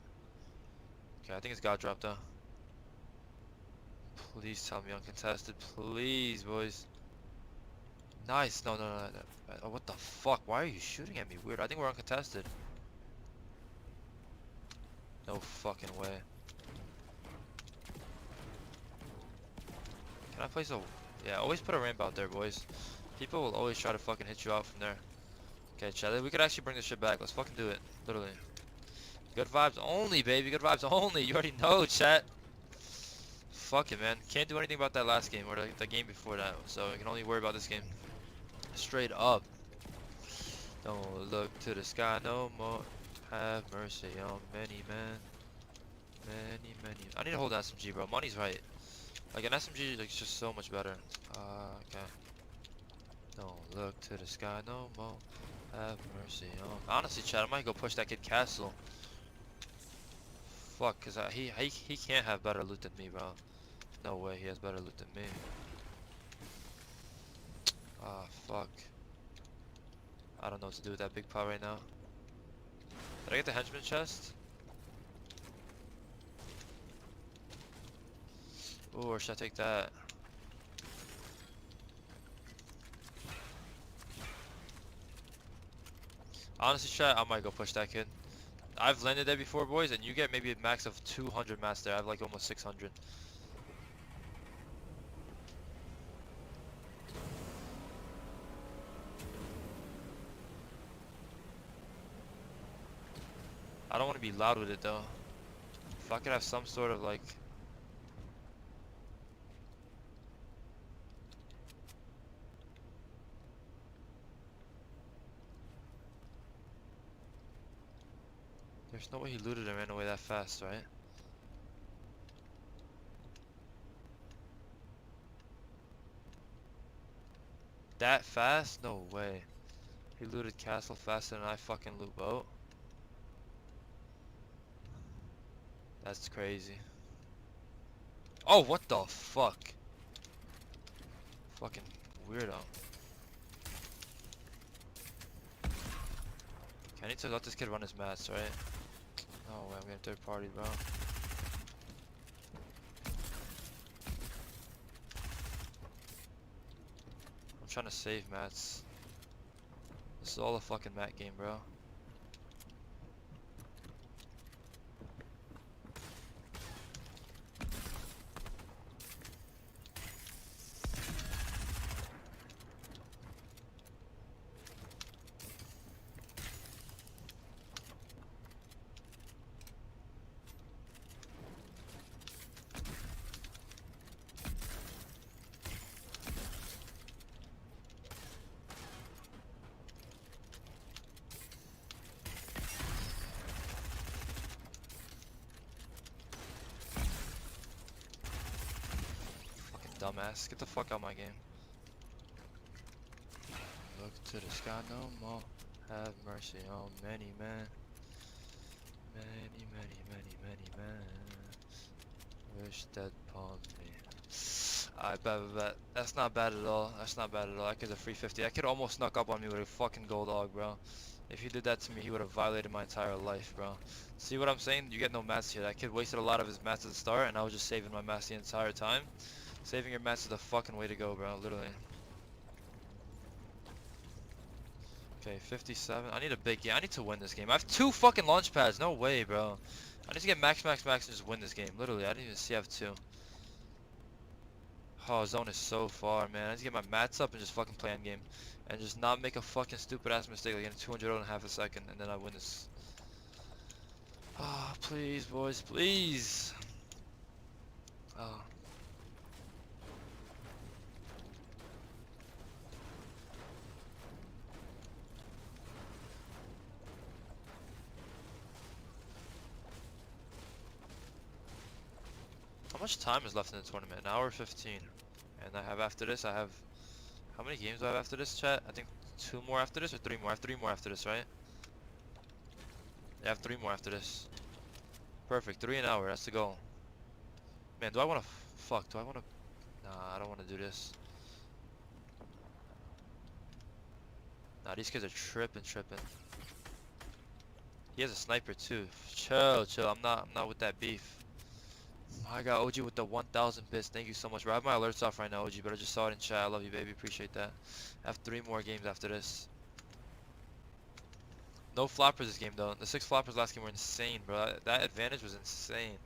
Speaker 5: Okay, I think it's god drop, though. Please tell me uncontested. Please, boys. Nice. No, no, no, no. Oh, what the fuck? Why are you shooting at me? Weird. I think we're uncontested. No fucking way. Can I place a... Yeah, always put a ramp out there, boys. People will always try to fucking hit you out from there. Okay, chat. We could actually bring this shit back. Let's fucking do it. Literally. Good vibes only, baby. Good vibes only. You already know, chat. Fuck it, man. Can't do anything about that last game or the game before that. So I can only worry about this game. Straight up. Don't look to the sky no more. Have mercy on many men. Many, many. I need to hold SMG, bro. Money's right. Like an SMG, like, it's just so much better. Okay. Don't look to the sky no more. Have mercy on. Honestly, chat, I might go push that kid Castle. Fuck, cause he can't have better loot than me, bro. No way, he has better loot than me. Ah, fuck. I don't know what to do with that big pot right now. Did I get the henchman chest? Ooh, or should I take that? Honestly, chat, I might go push that kid. I've landed there before, boys, and you get maybe a max of 200 mats there. I have like almost 600. I don't want to be loud with it though. If I could have some sort of like... There's no way he looted and ran away that fast, right? That fast? No way. He looted castle faster than I fucking loot boat. That's crazy. Oh, what the fuck? Fucking weirdo. Okay, I need to let this kid run his mats, right? No way, I'm getting third party, bro. I'm trying to save mats. This is all a fucking mat game, bro. Dumbass, get the fuck out of my game. Look to the sky no more. Have mercy on many men. Many, many, many, many men. Wish that upon me. I bet. That's not bad at all. That's not bad at all. That kid's a free 50. That kid almost snuck up on me with a fucking gold dog, bro. If he did that to me, he would have violated my entire life, bro. See what I'm saying? You get no mats here. That kid wasted a lot of his mats at the start, and I was just saving my mats the entire time. Saving your mats is the fucking way to go, bro, literally. Okay, 57. I need a big game. I need to win this game. I have 2 fucking launch pads. No way, bro. I need to get max, max, max and just win this game. Literally, I didn't even see I have 2. Oh, zone is so far, man. I need to get my mats up and just fucking play end game. And just not make a fucking stupid ass mistake like getting 200 in half a second and then I win this. Oh, please, boys, please. Oh. How much time is left in the tournament? An hour 15. And I have after this, I have How many games do I have after this, chat? I think 2 more after this or 3 more? I have 3 more after this, right? Yeah, I have 3 more after this. Perfect, 3 an hour, that's the goal. Man, do I wanna fuck? Do I wanna? Nah, I don't wanna do this. Nah, these kids are tripping. He has a sniper too. Chill. I'm not with that beef. I got OG with the 1,000 bits. Thank you so much, bro. I have my alerts off right now, OG, but I just saw it in chat. I love you, baby. Appreciate that. I have 3 more games after this. No floppers this game though. The 6 floppers last game were insane, bro. That advantage was insane.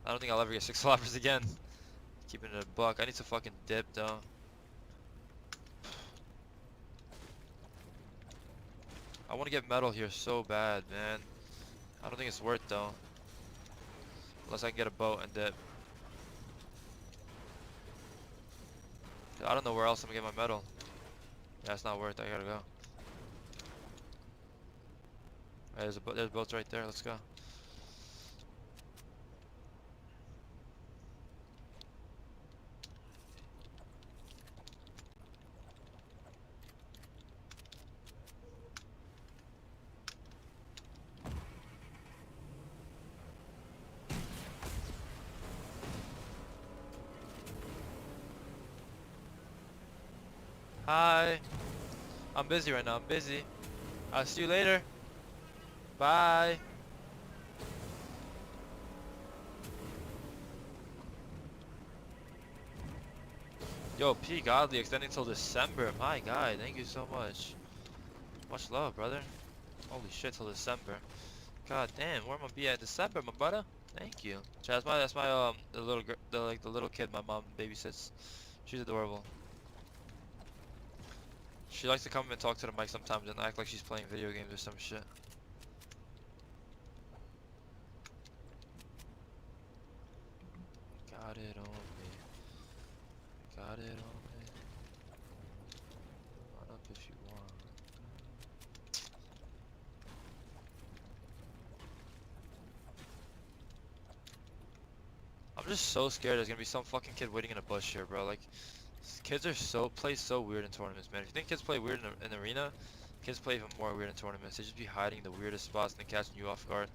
Speaker 5: I don't think I'll ever get 6 floppers again. Keeping it a buck. I need to fucking dip though. I want to get metal here so bad, man. I don't think it's worth though. Unless I can get a boat and dip. I don't know where else I'm gonna get my metal. Yeah, it's not worth it. I gotta go. Alright, there's boats right there. Let's go. Hi. I'm busy right now. I'm busy. I'll see you later. Bye. Yo, P Godly extending till December. My guy, thank you so much. Much love, brother. Holy shit, till December. God damn, where am I be at December, my brother? Thank you. Chat, that's my the little girl, the little kid my mom babysits. She's adorable. She likes to come and talk to the mic sometimes and act like she's playing video games or some shit. Got it on me. Got it on me. Run up if you want. I'm just so scared there's gonna be some fucking kid waiting in a bush here, bro. Like, kids are play so weird in tournaments, man. If you think kids play weird in arena, kids play even more weird in tournaments. They just be hiding in the weirdest spots and then catching you off guard.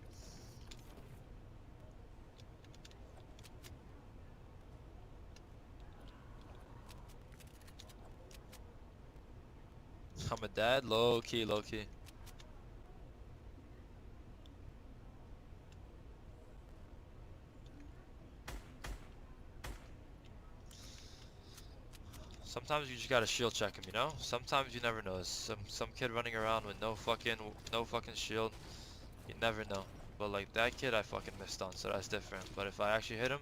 Speaker 5: I'm a dad, low key. Sometimes you just gotta shield check him, you know? Sometimes you never know. Some kid running around with no fucking shield. You never know. But like that kid I fucking missed on, so that's different. But if I actually hit him,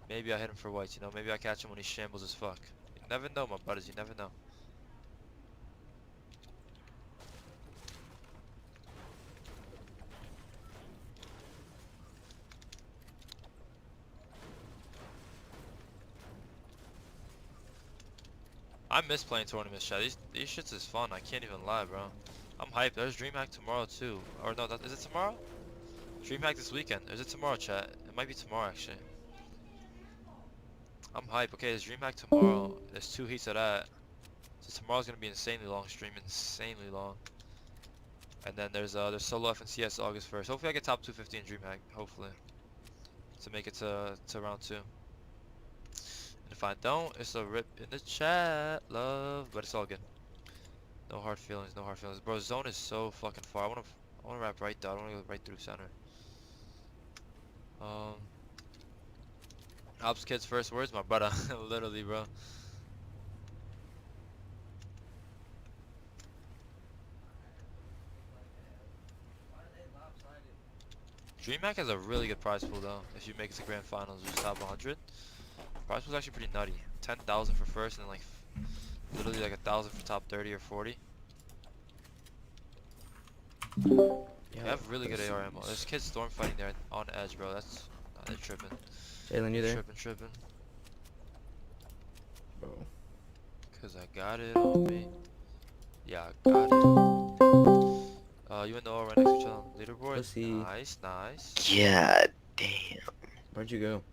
Speaker 5: maybe I hit him for whites, you know? Maybe I catch him when he shambles as fuck. You never know, my buddies, you never know. I miss playing tournaments, chat. These shits is fun. I can't even lie, bro. I'm hyped. There's DreamHack tomorrow too. Or no, is it tomorrow? DreamHack this weekend. Or is it tomorrow, chat? It might be tomorrow actually. I'm hyped. Okay, there's DreamHack tomorrow. There's 2 heats of that. So tomorrow's gonna be insanely long stream, insanely long. And then there's solo F and CS August 1st. Hopefully I get top 250 in DreamHack. Hopefully, to make it to round 2. If I don't, it's a rip in the chat, love, but it's all good. No hard feelings, Bro, zone is so fucking far. I wanna wrap right though. I don't wanna go right through center. Ops kid's first words, my brother. Literally, bro. DreamHack has a really good prize pool though. If you make it to grand finals, just top 100. Prize pool's actually pretty nutty. 10,000 for first, and then like literally like 1,000 for top 30 or 40. Yeah, I have really good AR ammo. There's kids storm fighting there on edge, bro. They're tripping.
Speaker 3: Jalen, you there?
Speaker 5: Tripping.
Speaker 3: Bro.
Speaker 5: Cause I got it on me. Yeah, I got it. You in the O right next to each other on the leaderboard?
Speaker 3: Pussy.
Speaker 5: Nice.
Speaker 1: Yeah, damn.
Speaker 3: Where'd you go?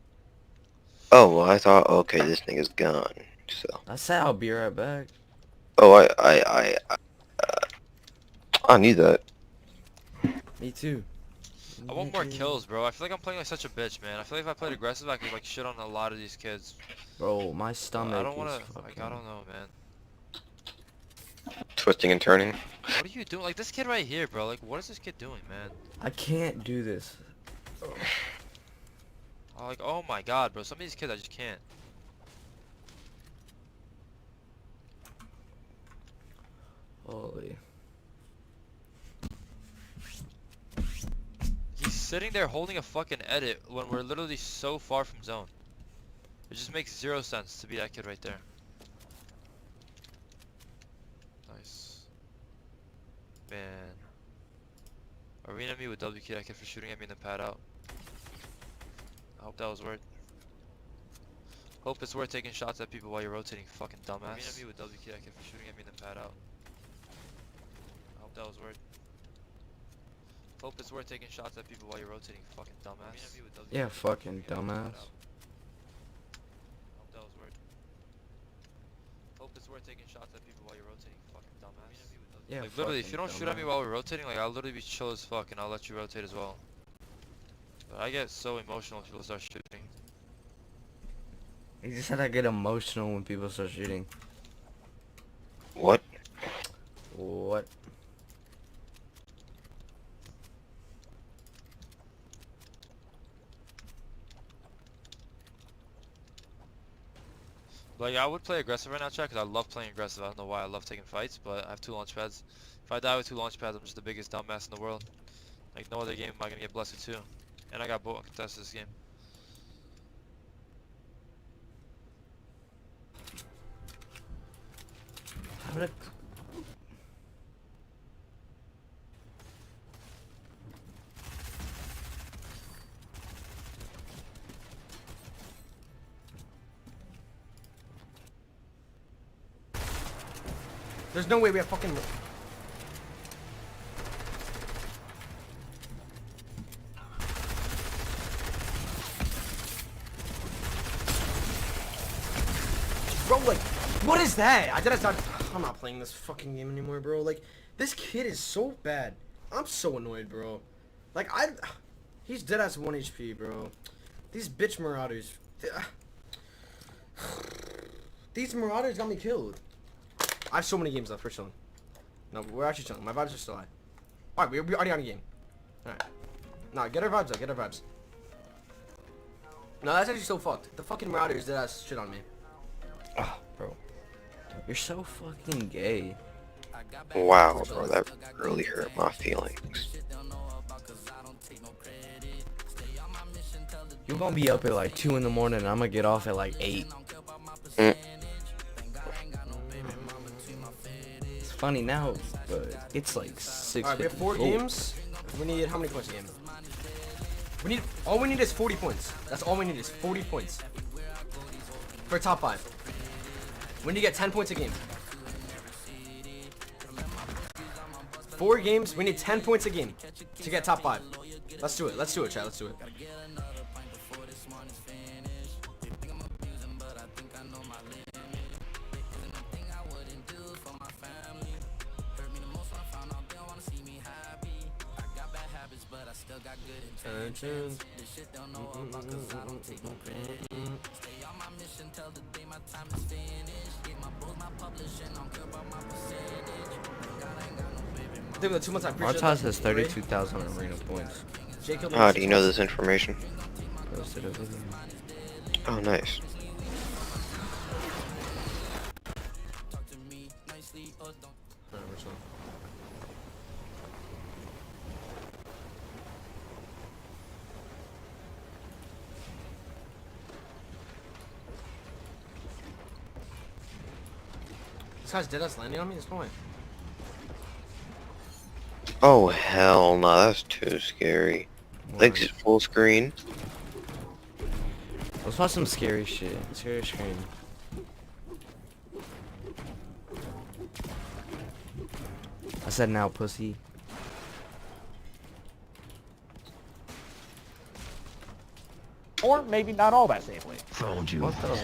Speaker 1: Oh, well, I thought, okay, this nigga's gone. So.
Speaker 3: I said I'll be right back.
Speaker 1: Oh, I need that.
Speaker 3: Me too.
Speaker 5: I want more kills, bro. I feel like I'm playing like such a bitch, man. I feel like if I played aggressive, I could like shit on a lot of these kids.
Speaker 3: Bro, my
Speaker 5: But
Speaker 3: stomach
Speaker 5: I don't wanna,
Speaker 3: is
Speaker 5: like,
Speaker 3: fucking...
Speaker 5: I don't know, man.
Speaker 1: Twisting and turning.
Speaker 5: What are you doing? Like this kid right here, bro. Like, what is this kid doing, man?
Speaker 3: I can't do this.
Speaker 5: Oh, like, oh my god, bro. Some of these kids, I just can't.
Speaker 3: Holy.
Speaker 5: He's sitting there holding a fucking edit when we're literally so far from zone. It just makes zero sense to be that kid right there. Nice. Man. Arena me with WK that kid for shooting at me in the pad out. I hope that was worth. Hope it's worth taking shots at people while you're rotating, fucking dumbass. Arena me with WK that kid for shooting at me in the pad out. I hope that was worth. Hope it's worth taking shots at people while you're rotating, fucking dumbass.
Speaker 3: Yeah, fucking dumbass.
Speaker 5: Hope that was worth. Hope it's worth taking shots at people while you're rotating, fucking dumbass.
Speaker 3: Yeah,
Speaker 5: Like literally, if you don't
Speaker 3: fucking
Speaker 5: shoot at me
Speaker 3: dumbass.
Speaker 5: while we're rotating, like I'll literally be chill as fuck and I'll let you rotate as well. But I get so emotional if people start shooting.
Speaker 3: He just said I get emotional when people start shooting.
Speaker 1: What?
Speaker 3: What?
Speaker 5: Like I would play aggressive right now, chat, because I love playing aggressive. I don't know why I love taking fights, but I have 2 launch pads. If I die with 2 launch pads, I'm just the biggest dumbass in the world. Like no other game am I gonna get blessed with 2. And I got both contested this game.
Speaker 3: How did...
Speaker 2: There's no way we have fucking... Bro, like, what is that? I'm not playing this fucking game anymore, bro. Like, this kid is so bad. I'm so annoyed, bro. Like, he's dead ass 1 HP, bro. These bitch marauders. These marauders got me killed. I have so many games left. We're chilling. No, we're actually chilling. My vibes are still high. Alright, we're already on a game. Alright. Nah, get our vibes up. Get our vibes. No, that's actually so fucked. The fucking marauders did ass shit on me.
Speaker 3: Oh, bro. You're so fucking gay.
Speaker 1: Wow, bro, that really hurt my feelings.
Speaker 3: You're gonna be up at like 2 in the morning and I'm gonna get off at like 8. It's funny now, but it's like 6.
Speaker 2: Alright, we have 4 games. We need how many points a game? All we need is 40 points. That's all we need is 40 points. For top 5. We need to get 10 points a game. 4 games, we need 10 points a game to get top 5. Let's do it. Let's do it, chat. Let's do it. I think with the 2 months I appreciate
Speaker 3: Artaz has 32,000 arena points.
Speaker 1: How do you know this information?
Speaker 3: Posted a video.
Speaker 1: Oh, nice.
Speaker 2: This guy's dead ass landing on me? There's no way.
Speaker 1: Oh, hell no, that's too scary. Legs is full screen.
Speaker 3: Let's watch some scary shit. Scary screen. I said now, pussy.
Speaker 12: Or maybe not all that safely.
Speaker 3: What the?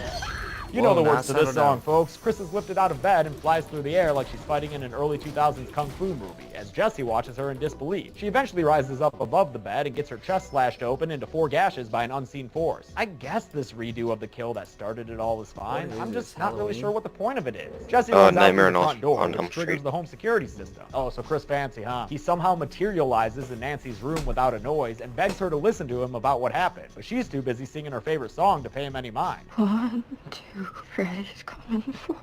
Speaker 12: You know
Speaker 3: Whoa,
Speaker 12: the words to
Speaker 3: Nas,
Speaker 12: this
Speaker 3: settle
Speaker 12: song,
Speaker 3: down.
Speaker 12: folks. Chris is lifted out of bed and flies through the air like she's fighting in an early 2000s kung fu movie, as Jesse watches her in disbelief. She eventually rises up above the bed and gets her chest slashed open into 4 gashes by an unseen force. I guess this redo of the kill that started it all is fine.
Speaker 3: What is
Speaker 12: I'm just
Speaker 3: this,
Speaker 12: not really
Speaker 3: Halloween?
Speaker 12: sure what the point of it is. Jesse runs out
Speaker 1: Nightmare
Speaker 12: through the
Speaker 1: on
Speaker 12: front door,
Speaker 1: Elm
Speaker 12: which triggers
Speaker 1: Street.
Speaker 12: the home security system. Oh, so Chris Fancy, huh? He somehow materializes in Nancy's room without a noise and begs her to listen to him about what happened, but she's too busy singing her favorite song to pay him any mind.
Speaker 4: 1, 2, Freddy's coming for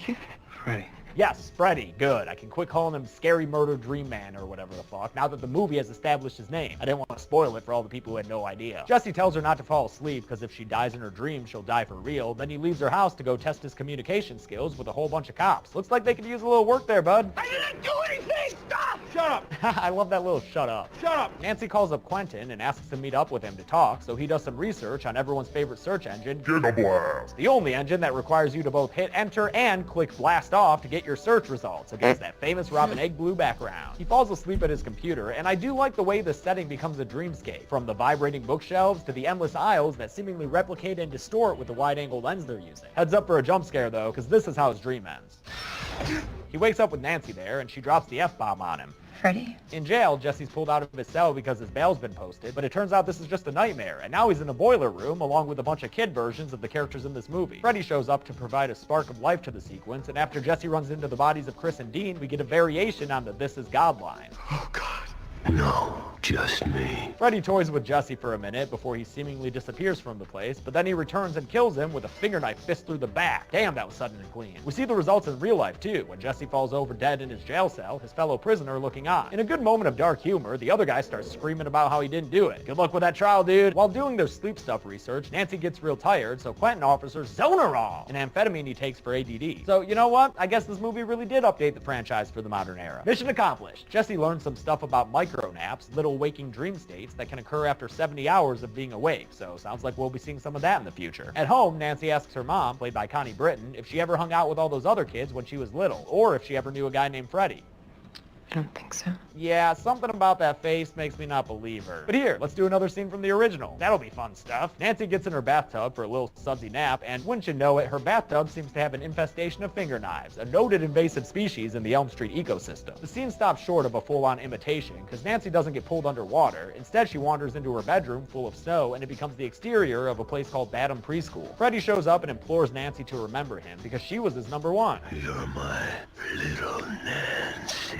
Speaker 4: you.
Speaker 9: Freddy.
Speaker 12: Yes, Freddy, good. I can quit calling him Scary Murder Dream Man or whatever the fuck, now that the movie has established his name. I didn't want to spoil it for all the people who had no idea. Jesse tells her not to fall asleep, because if she dies in her dream, she'll die for real. Then he leaves her house to go test his communication skills with a whole bunch of cops. Looks like they could use a little work there, bud. I didn't do anything! Stop! Shut up! I love that little shut up. Shut up! Nancy calls up Quentin and asks to meet up with him to talk, so he does some research on everyone's favorite search engine, Gigablast. The only engine that requires you to both hit enter and click blast off to get your search results against that famous Robin Egg blue background. He falls asleep at his computer, and I do like the way the setting becomes a dreamscape, from the vibrating bookshelves to the endless aisles that seemingly replicate and distort with the wide-angle lens they're using. Heads up for a jump scare though, because this is how his dream ends. He wakes up with Nancy there, and she drops the F-bomb on him.
Speaker 4: Freddy?
Speaker 12: In jail, Jesse's pulled out of his cell because his bail's been posted, but it turns out this is just a nightmare, and now he's in a boiler room along with a bunch of kid versions of the characters in this movie. Freddy shows up to provide a spark of life to the sequence, and after Jesse runs into the bodies of Chris and Dean, we get a variation on the "This is God" line.
Speaker 9: Oh, God. No, just me.
Speaker 12: Freddy toys with Jesse for a minute before he seemingly disappears from the place, but then he returns and kills him with a finger knife fist through the back. Damn, that was sudden and clean. We see the results in real life too, when Jesse falls over dead in his jail cell, his fellow prisoner looking on. In a good moment of dark humor, the other guy starts screaming about how he didn't do it. Good luck with that trial, dude. While doing their sleep stuff research, Nancy gets real tired, so Quentin offers her Zonarol, an amphetamine he takes for ADD. So, you know what? I guess this movie really did update the franchise for the modern era. Mission accomplished. Jesse learned some stuff about micronaps, little waking dream states that can occur after 70 hours of being awake, so sounds like we'll be seeing some of that in the future. At home, Nancy asks her mom, played by Connie Britton, if she ever hung out with all those other kids when she was little, or if she ever knew a guy named Freddy.
Speaker 4: I don't think so.
Speaker 12: Yeah, something about that face makes me not believe her. But here, let's do another scene from the original. That'll be fun stuff. Nancy gets in her bathtub for a little sudsy nap, and wouldn't you know it, her bathtub seems to have an infestation of finger knives, a noted invasive species in the Elm Street ecosystem. The scene stops short of a full-on imitation, because Nancy doesn't get pulled underwater. Instead, she wanders into her bedroom full of snow, and it becomes the exterior of a place called Badham Preschool. Freddy shows up and implores Nancy to remember him, because she was his number one.
Speaker 9: You're my little Nancy.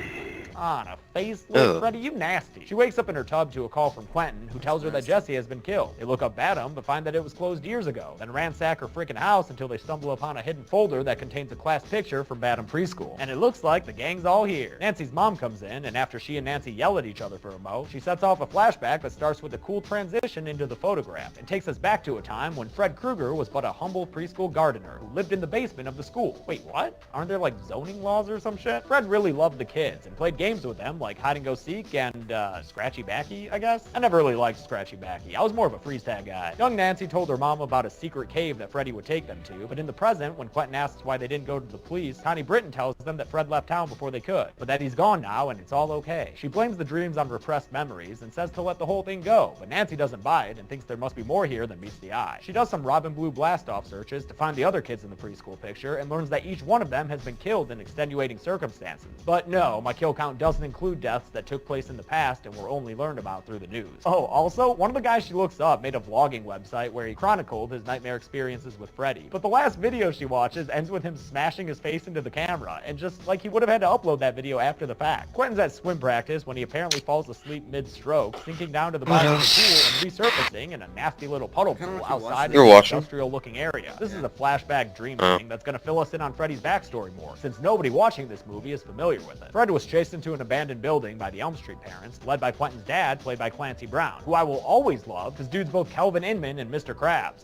Speaker 12: On a face,
Speaker 1: Ugh.
Speaker 12: Freddy, you nasty. She wakes up in her tub to a call from Quentin, who tells her that Jesse has been killed. They look up Badham, but find that it was closed years ago, then ransack her freaking house until they stumble upon a hidden folder that contains a class picture from Badham Preschool. And it looks like the gang's all here. Nancy's mom comes in, and after she and Nancy yell at each other for a mo, she sets off a flashback that starts with a cool transition into the photograph, and takes us back to a time when Fred Krueger was but a humble preschool gardener who lived in the basement of the school. Wait, what? Aren't there like zoning laws or some shit? Fred really loved the kids, and played games with them like hide and go seek and Scratchy Backy, I guess. I never really liked Scratchy Backy. I was more of a freeze tag guy. Young Nancy told her mom about a secret cave that Freddy would take them to, but in the present, when Quentin asks why they didn't go to the police, Connie Britton tells them that Fred left town before they could, but that he's gone now and it's all okay. She blames the dreams on repressed memories and says to let the whole thing go, but Nancy doesn't buy it and thinks there must be more here than meets the eye. She does some Robin Blue blast-off searches to find the other kids in the preschool picture and learns that each one of them has been killed in extenuating circumstances. But no, my kill count doesn't include deaths that took place in the past and were only learned about through the news. Oh, also, one of the guys she looks up made a vlogging website where he chronicled his nightmare experiences with Freddy. But the last video she watches ends with him smashing his face into the camera, and just like he would have had to upload that video after the fact. Quentin's at swim practice when he apparently falls asleep mid-stroke, sinking down to the bottom of the pool and resurfacing in a nasty little puddle pool outside in an industrial-looking area. This is a flashback dream thing that's going to fill us in on Freddy's backstory more, since nobody watching this movie is familiar with it. Fred was chased into an abandoned building by the Elm Street parents, led by Quentin's dad, played by Clancy Brown, who I will always love, because dude's both Kelvin Inman and Mr. Krabs.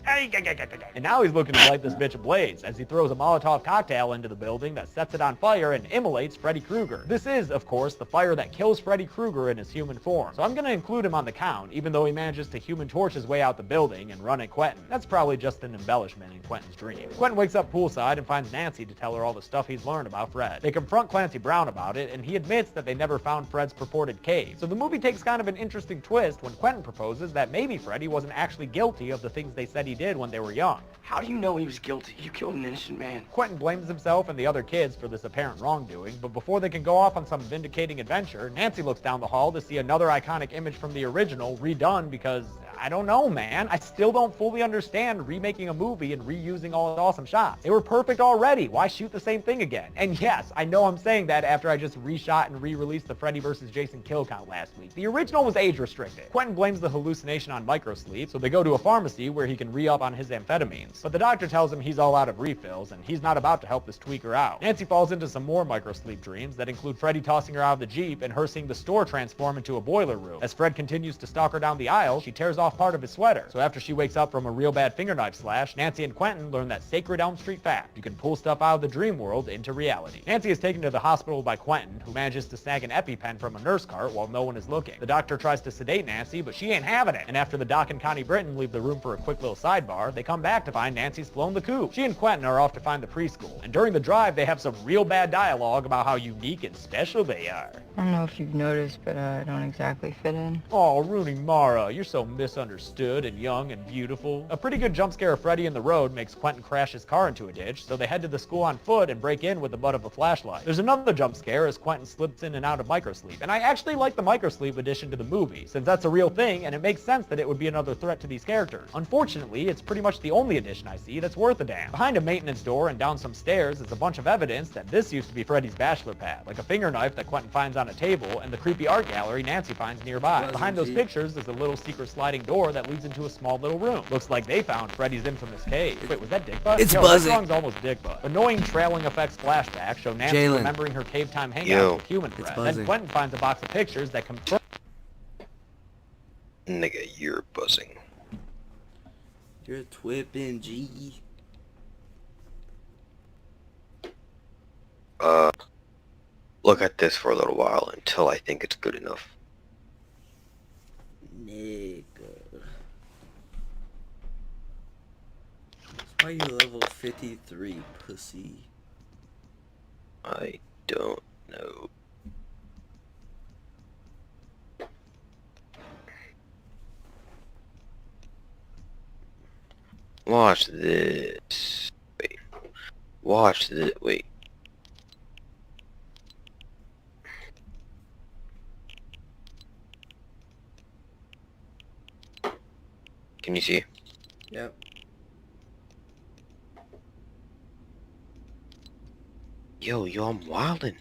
Speaker 12: And now he's looking to light this bitch ablaze, as he throws a Molotov cocktail into the building that sets it on fire and immolates Freddy Krueger. This is, of course, the fire that kills Freddy Krueger in his human form, so I'm gonna include him on the count, even though he manages to Human Torch his way out the building and run at Quentin. That's probably just an embellishment in Quentin's dream. Quentin wakes up poolside and finds Nancy to tell her all the stuff he's learned about Fred. They confront Clancy Brown about it, and he admits admits that they never found Fred's purported cave. So the movie takes kind of an interesting twist when Quentin proposes that maybe Freddy wasn't actually guilty of the things they said he did when they were young.
Speaker 13: How do you know he was guilty? You killed an innocent man.
Speaker 12: Quentin blames himself and the other kids for this apparent wrongdoing, but before they can go off on some vindicating adventure, Nancy looks down the hall to see another iconic image from the original redone because, I don't know, man. I still don't fully understand remaking a movie and reusing all the awesome shots. They were perfect already. Why shoot the same thing again? And yes, I know I'm saying that after I just reshot and re-released the Freddy vs. Jason kill count last week. The original was age restricted. Quentin blames the hallucination on microsleep, so they go to a pharmacy where he can re-up on his amphetamines. But the doctor tells him he's all out of refills, and he's not about to help this tweaker out. Nancy falls into some more microsleep dreams that include Freddy tossing her out of the Jeep and her seeing the store transform into a boiler room. As Fred continues to stalk her down the aisle, she tears off part of his sweater. So after she wakes up from a real bad finger knife slash, Nancy and Quentin learn that sacred Elm Street fact: you can pull stuff out of the dream world into reality. Nancy is taken to the hospital by Quentin, who manages to snag an EpiPen from a nurse cart while no one is looking. The doctor tries to sedate Nancy, but she ain't having it. And after the doc and Connie Britton leave the room for a quick little sidebar, they come back to find Nancy's flown the coop. She and Quentin are off to find the preschool, and during the drive they have some real bad dialogue about how unique and special they are.
Speaker 14: I don't know if you've noticed, but I don't exactly fit in.
Speaker 12: Oh, Rooney Mara, you're so misunderstood and young and beautiful. A pretty good jump scare of Freddy in the road makes Quentin crash his car into a ditch, so they head to the school on foot and break in with the butt of a flashlight. There's another jump scare as Quentin slips in and out of microsleep, and I actually like the microsleep addition to the movie, since that's a real thing and it makes sense that it would be another threat to these characters. Unfortunately, it's pretty much the only addition I see that's worth a damn. Behind a maintenance door and down some stairs is a bunch of evidence that this used to be Freddy's bachelor pad, like a finger knife that Quentin finds on a table and the creepy art gallery Nancy finds nearby. Behind those pictures is a little secret sliding door that leads into a small little room. Looks like they found Freddy's infamous cave. Wait, was that Dick Butt?
Speaker 3: It's
Speaker 12: Yo,
Speaker 3: buzzing.
Speaker 12: This song's almost Dick Butt. Annoying trailing effects flashbacks show Nancy remembering her cave time hangout with human Fred. Then Quentin finds a box of pictures that confirm.
Speaker 1: Nigga, you're buzzing.
Speaker 3: You're twipping, G.
Speaker 1: Look at this for a little while until I think it's good enough.
Speaker 3: Nigga. Why are you level 53, pussy?
Speaker 1: I don't know. Watch this. Wait. Watch this. Wait. Can you see?
Speaker 3: Yep.
Speaker 1: Yo, I'm wildin'.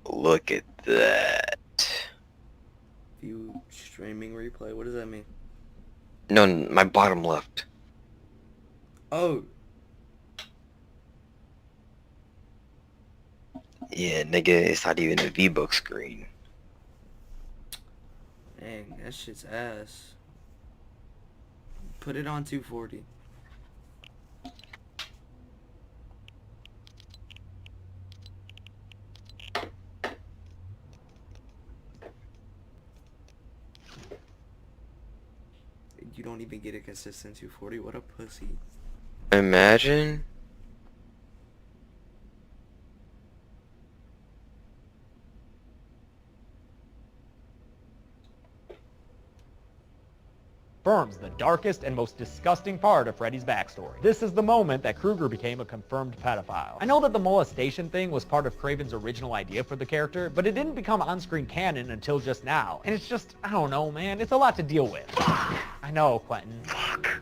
Speaker 1: Look at that.
Speaker 3: View streaming replay. What does that mean?
Speaker 1: No, my bottom left.
Speaker 3: Oh.
Speaker 1: Yeah, nigga, it's not even a V-Book screen.
Speaker 3: Dang, that shit's ass. Put it on 240. You don't even get a consistent 240. What a pussy.
Speaker 1: Imagine.
Speaker 12: Confirms the darkest and most disgusting part of Freddy's backstory. This is the moment that Krueger became a confirmed pedophile. I know that the molestation thing was part of Craven's original idea for the character, but it didn't become on-screen canon until just now. And it's just, I don't know, man, it's a lot to deal with. I know, Quentin.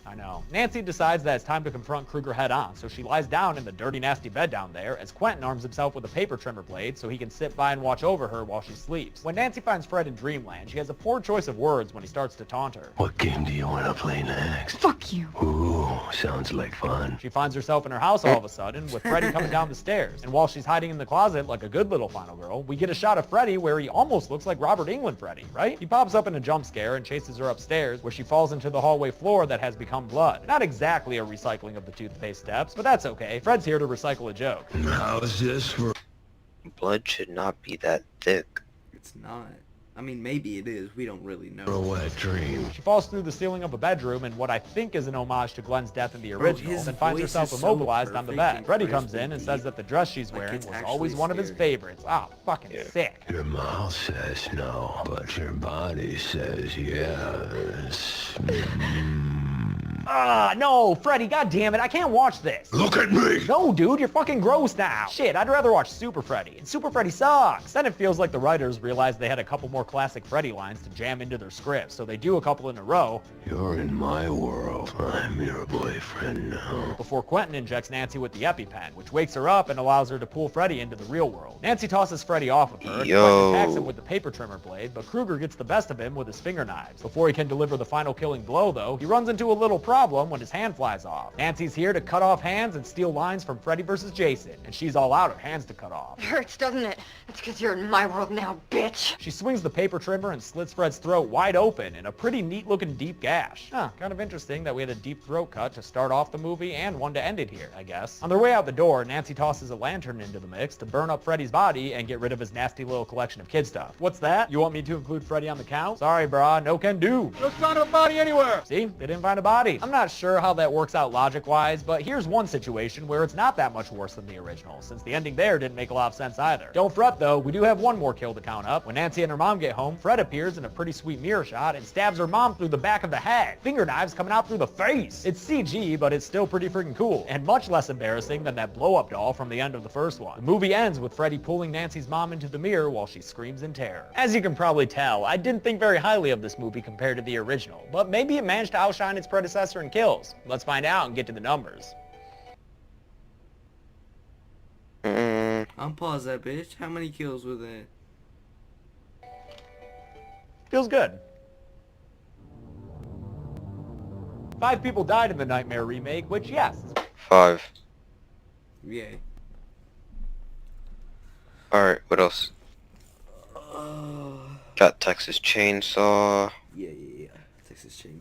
Speaker 12: I know. Nancy decides that it's time to confront Krueger head-on, so she lies down in the dirty, nasty bed down there as Quentin arms himself with a paper trimmer blade so he can sit by and watch over her while she sleeps. When Nancy finds Fred in Dreamland, she has a poor choice of words when he starts to taunt her.
Speaker 9: What game do you want to play next?
Speaker 14: Fuck you.
Speaker 9: Ooh, sounds like fun.
Speaker 12: She finds herself in her house all of a sudden with Freddy coming down the stairs. And while she's hiding in the closet like a good little final girl, we get a shot of Freddy where he almost looks like Robert Englund Freddy, right? He pops up in a jump scare and chases her upstairs where she falls into the hallway floor that has become blood. Not exactly a recycling of the toothpaste steps, but that's okay. Fred's here to recycle a joke.
Speaker 9: How's this for...
Speaker 1: Blood should not be that thick.
Speaker 3: It's not. I mean, maybe it is. We don't really know.
Speaker 9: A wet dream.
Speaker 12: She falls through the ceiling of a bedroom in what I think is an homage to Glenn's death in the
Speaker 3: Bro,
Speaker 12: original,
Speaker 3: his
Speaker 12: then finds
Speaker 3: voice
Speaker 12: herself
Speaker 3: is so
Speaker 12: immobilized on the
Speaker 3: perfect
Speaker 12: bed.
Speaker 3: and
Speaker 12: Freddy
Speaker 3: crisp
Speaker 12: comes in
Speaker 3: and
Speaker 12: and
Speaker 3: deep.
Speaker 12: says that the dress she's
Speaker 3: Like,
Speaker 12: wearing
Speaker 3: it's
Speaker 12: was
Speaker 3: actually
Speaker 12: always one of his
Speaker 3: scary.
Speaker 12: favorites. Ah, fucking sick.
Speaker 9: Your mouth says no, but your body says yes.
Speaker 12: Ah, no, Freddy, goddammit, I can't watch this.
Speaker 9: Look at me!
Speaker 12: No, dude, you're fucking gross now. Shit, I'd rather watch Super Freddy. And Super Freddy sucks. Then it feels like the writers realized they had a couple more classic Freddy lines to jam into their script, so they do a couple in a row.
Speaker 9: You're in my world. I'm your boyfriend now.
Speaker 12: Before Quentin injects Nancy with the EpiPen, which wakes her up and allows her to pull Freddy into the real world. Nancy tosses Freddy off of her, and Quentin attacks him with the paper trimmer blade, but Krueger gets the best of him with his finger knives. Before he can deliver the final killing blow, though, he runs into a little problem when his hand flies off. Nancy's here to cut off hands and steal lines from Freddy vs. Jason, and she's all out of hands to cut off.
Speaker 15: It hurts, doesn't it? It's because you're in my world now, bitch.
Speaker 12: She swings the paper trimmer and slits Fred's throat wide open in a pretty neat-looking deep gash. Huh, kind of interesting that we had a deep throat cut to start off the movie and one to end it here, I guess. On their way out the door, Nancy tosses a lantern into the mix to burn up Freddy's body and get rid of his nasty little collection of kid stuff. What's that? You want me to include Freddy on the count? Sorry, brah, no can do. No sign of a body anywhere. See, they didn't find a body. I'm not sure how that works out logic-wise, but here's one situation where it's not that much worse than the original, since the ending there didn't make a lot of sense either. Don't fret though, we do have one more kill to count up. When Nancy and her mom get home, Fred appears in a pretty sweet mirror shot and stabs her mom through the back of the head. Finger knives coming out through the face. It's CG, but it's still pretty freaking cool, and much less embarrassing than that blow-up doll from the end of the first one. The movie ends with Freddy pulling Nancy's mom into the mirror while she screams in terror. As you can probably tell, I didn't think very highly of this movie compared to the original, but maybe it managed to outshine its predecessor in kills. Let's find out and get to the numbers.
Speaker 3: Unpause that bitch. How many kills was it?
Speaker 12: Feels good. 5 people died in the Nightmare remake, which, yes.
Speaker 1: 5.
Speaker 3: Yay.
Speaker 1: Alright, what else? Got Texas Chainsaw.
Speaker 3: Yeah. Texas Chainsaw.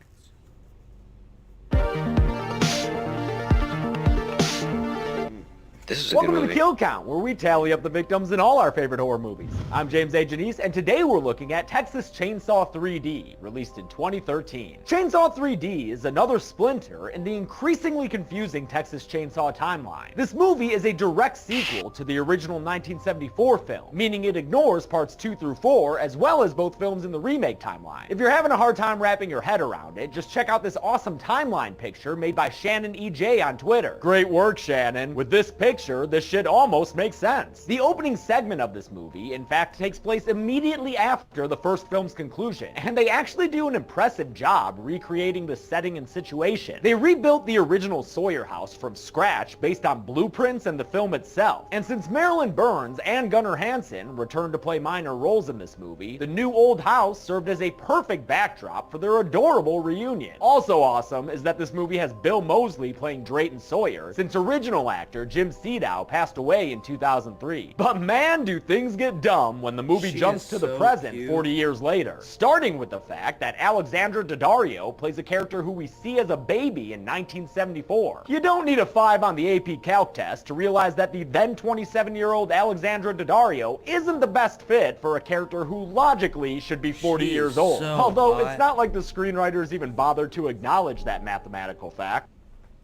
Speaker 1: This is a
Speaker 12: Welcome
Speaker 1: good
Speaker 12: to
Speaker 1: movie.
Speaker 12: the Kill Count, where we tally up the victims in all our favorite horror movies. I'm James A. Janice, and today we're looking at Texas Chainsaw 3D, released in 2013. Chainsaw 3D is another splinter in the increasingly confusing Texas Chainsaw timeline. This movie is a direct sequel to the original 1974 film, meaning it ignores parts 2 through 4, as well as both films in the remake timeline. If you're having a hard time wrapping your head around it, just check out this awesome timeline picture made by Shannon EJ on Twitter. Great work, Shannon. With this picture, this shit almost makes sense. The opening segment of this movie, in fact, takes place immediately after the first film's conclusion, and they actually do an impressive job recreating the setting and situation. They rebuilt the original Sawyer house from scratch based on blueprints and the film itself, and since Marilyn Burns and Gunnar Hansen returned to play minor roles in this movie, the new old house served as a perfect backdrop for their adorable reunion. Also awesome is that this movie has Bill Moseley playing Drayton Sawyer, since original actor Jim Sedow passed away in 2003. But man, do things get dumb when the movie jumps to the present 40 years later. Starting with the fact that Alexandra Daddario plays a character who we see as a baby in 1974. You don't need a 5 on the AP Calc test to realize that the then 27-year-old Alexandra Daddario isn't the best fit for a character who logically should be 40 years old. Although it's not like the screenwriters even bothered to acknowledge that mathematical fact.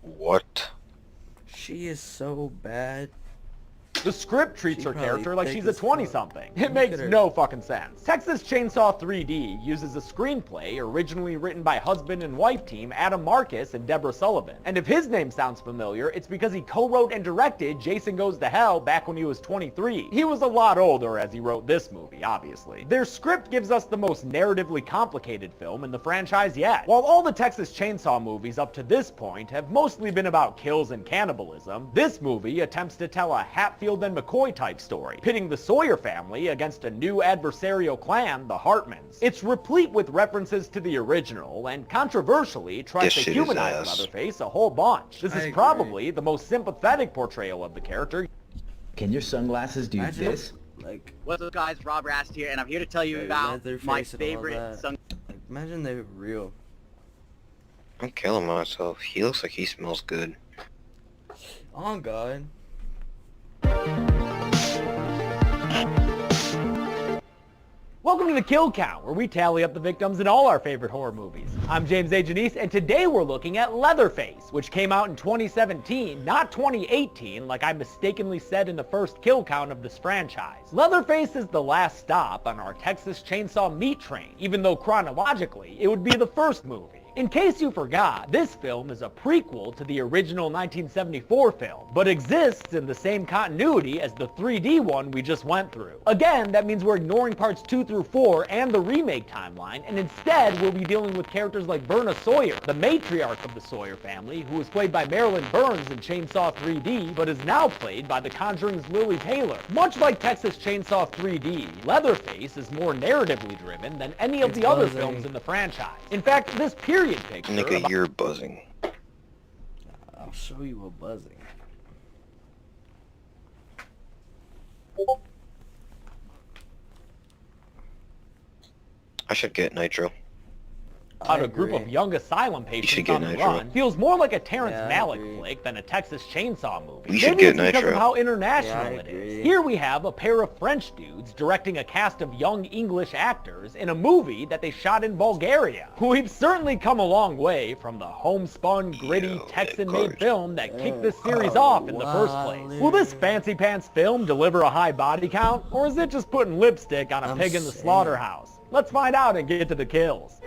Speaker 1: What?
Speaker 3: She is so bad.
Speaker 12: The script treats her
Speaker 3: probably
Speaker 12: character like
Speaker 3: thick
Speaker 12: she's a
Speaker 3: as
Speaker 12: 20-something. It
Speaker 3: Look
Speaker 12: makes
Speaker 3: at her.
Speaker 12: no fucking sense. Texas Chainsaw 3D uses a screenplay originally written by husband and wife team Adam Marcus and Deborah Sullivan. And if his name sounds familiar, it's because he co-wrote and directed Jason Goes to Hell back when he was 23. He was a lot older as he wrote this movie, obviously. Their script gives us the most narratively complicated film in the franchise yet. While all the Texas Chainsaw movies up to this point have mostly been about kills and cannibalism, this movie attempts to tell a Hatfield and McCoy type story, pitting the Sawyer family against a new adversarial clan, the Hartmans. It's replete with references to the original, and controversially tries
Speaker 1: This
Speaker 12: to
Speaker 1: shit is
Speaker 12: humanize
Speaker 1: ass.
Speaker 12: Leatherface a whole bunch. This is probably the most sympathetic portrayal of the character.
Speaker 16: Can your sunglasses do
Speaker 3: Imagine,
Speaker 16: this?
Speaker 3: Like,
Speaker 17: What's up guys, Rob Rast here, and I'm here to tell you about my
Speaker 3: Leatherface and all
Speaker 17: favorite
Speaker 3: that.
Speaker 17: sun...
Speaker 3: Like, imagine they were real.
Speaker 1: I'm killing myself. He looks like he smells good.
Speaker 3: Oh God.
Speaker 12: Welcome Welcome to the Kill Count, where we tally up the victims in all our favorite horror movies. I'm James A. Janice, and today we're looking at Leatherface, which came out in 2017, not 2018, like I mistakenly said in the first Kill Count of this franchise. Leatherface is the last stop on our Texas Chainsaw Meat Train, even though chronologically, it would be the first movie. In case you forgot, this film is a prequel to the original 1974 film, but exists in the same continuity as the 3D one we just went through. Again, that means we're ignoring parts 2 through 4 and the remake timeline, and instead we'll be dealing with characters like Verna Sawyer, the matriarch of the Sawyer family, who was played by Marilyn Burns in Chainsaw 3D, but is now played by The Conjuring's Lily Taylor. Much like Texas Chainsaw 3D, Leatherface is more narratively driven than any of the other films in the franchise. In fact, this period picture...
Speaker 1: Nigga, you're buzzing.
Speaker 3: I'll show you a buzzing.
Speaker 1: I should get nitro.
Speaker 12: About a group of young asylum patients on the run feels more like a Terrence Malick flick than a Texas Chainsaw movie.
Speaker 1: We should
Speaker 12: Maybe
Speaker 1: get
Speaker 12: it's because
Speaker 1: nitro.
Speaker 12: of how international it is. Here we have a pair of French dudes directing a cast of young English actors in a movie that they shot in Bulgaria. We've certainly come a long way from the homespun, gritty, Texan-made film that kicked this series off in the first place. Will this fancy pants film deliver a high body count, or is it just putting lipstick on a pig in the slaughterhouse? Let's find out and get to the kills.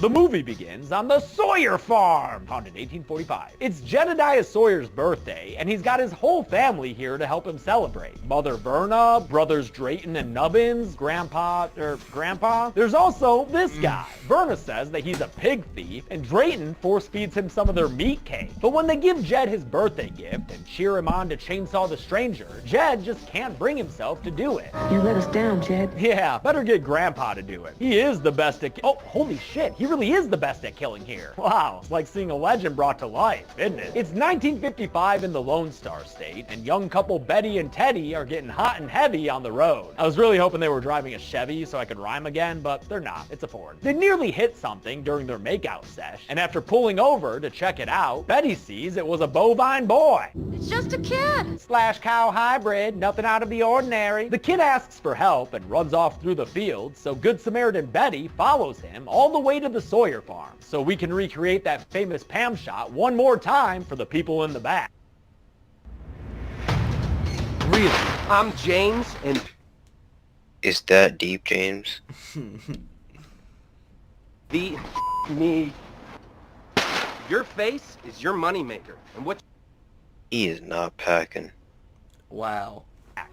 Speaker 12: The movie begins on the Sawyer farm, founded in 1845. It's Jedediah Sawyer's birthday, and he's got his whole family here to help him celebrate. Mother Verna, brothers Drayton and Nubbins, Grandpa. There's also this guy. Verna says that he's a pig thief, and Drayton force feeds him some of their meat cake. But when they give Jed his birthday gift and cheer him on to chainsaw the stranger, Jed just can't bring himself to do it.
Speaker 18: You let us down, Jed.
Speaker 12: Yeah, better get Grandpa to do it. He is the best at... Oh, holy shit, he really is the best at killing here. Wow, it's like seeing a legend brought to life, isn't it? It's 1955 in the Lone Star State, and young couple Betty and Teddy are getting hot and heavy on the road. I was really hoping they were driving a Chevy so I could rhyme again, but they're not. It's a Ford. They nearly hit something during their makeout sesh, and after pulling over to check it out, Betty sees it was a bovine boy.
Speaker 15: It's just a kid.
Speaker 12: Slash cow hybrid, nothing out of the ordinary. The kid asks for help and runs off through the fields, so Good Samaritan Betty follows him all the way to the Sawyer farm, so we can recreate that famous Pam shot one more time for the people in the back.
Speaker 13: Really? I'm James, and...
Speaker 1: Is that deep, James?
Speaker 13: Me. Your face is your moneymaker, and what...
Speaker 1: He is not packing.
Speaker 3: Wow.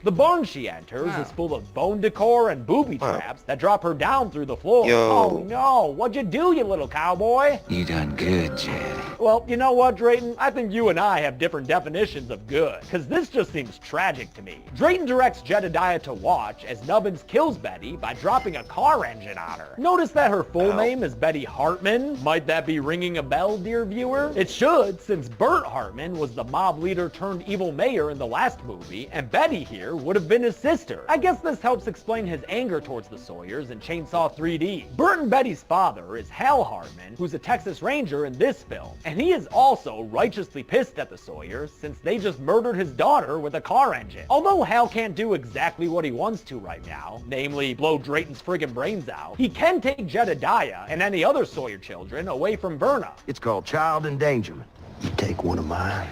Speaker 12: The barn she enters is full of bone decor and booby traps that drop her down through the floor.
Speaker 1: Yo.
Speaker 12: Oh no, what'd you do, you little cowboy?
Speaker 9: You done good, Jed.
Speaker 12: Well, you know what, Drayton? I think you and I have different definitions of good, because this just seems tragic to me. Drayton directs Jedediah to watch as Nubbins kills Betty by dropping a car engine on her. Notice that her full name is Betty Hartman. Might that be ringing a bell, dear viewer? It should, since Bert Hartman was the mob leader turned evil mayor in the last movie, and Betty here would have been his sister. I guess this helps explain his anger towards the Sawyers in Chainsaw 3D. Bert and Betty's father is Hal Hartman, who's a Texas Ranger in this film, and he is also righteously pissed at the Sawyers since they just murdered his daughter with a car engine. Although Hal can't do exactly what he wants to right now, namely blow Drayton's friggin' brains out, he can take Jedediah and any other Sawyer children away from Verna.
Speaker 9: It's called child endangerment. You take one of mine,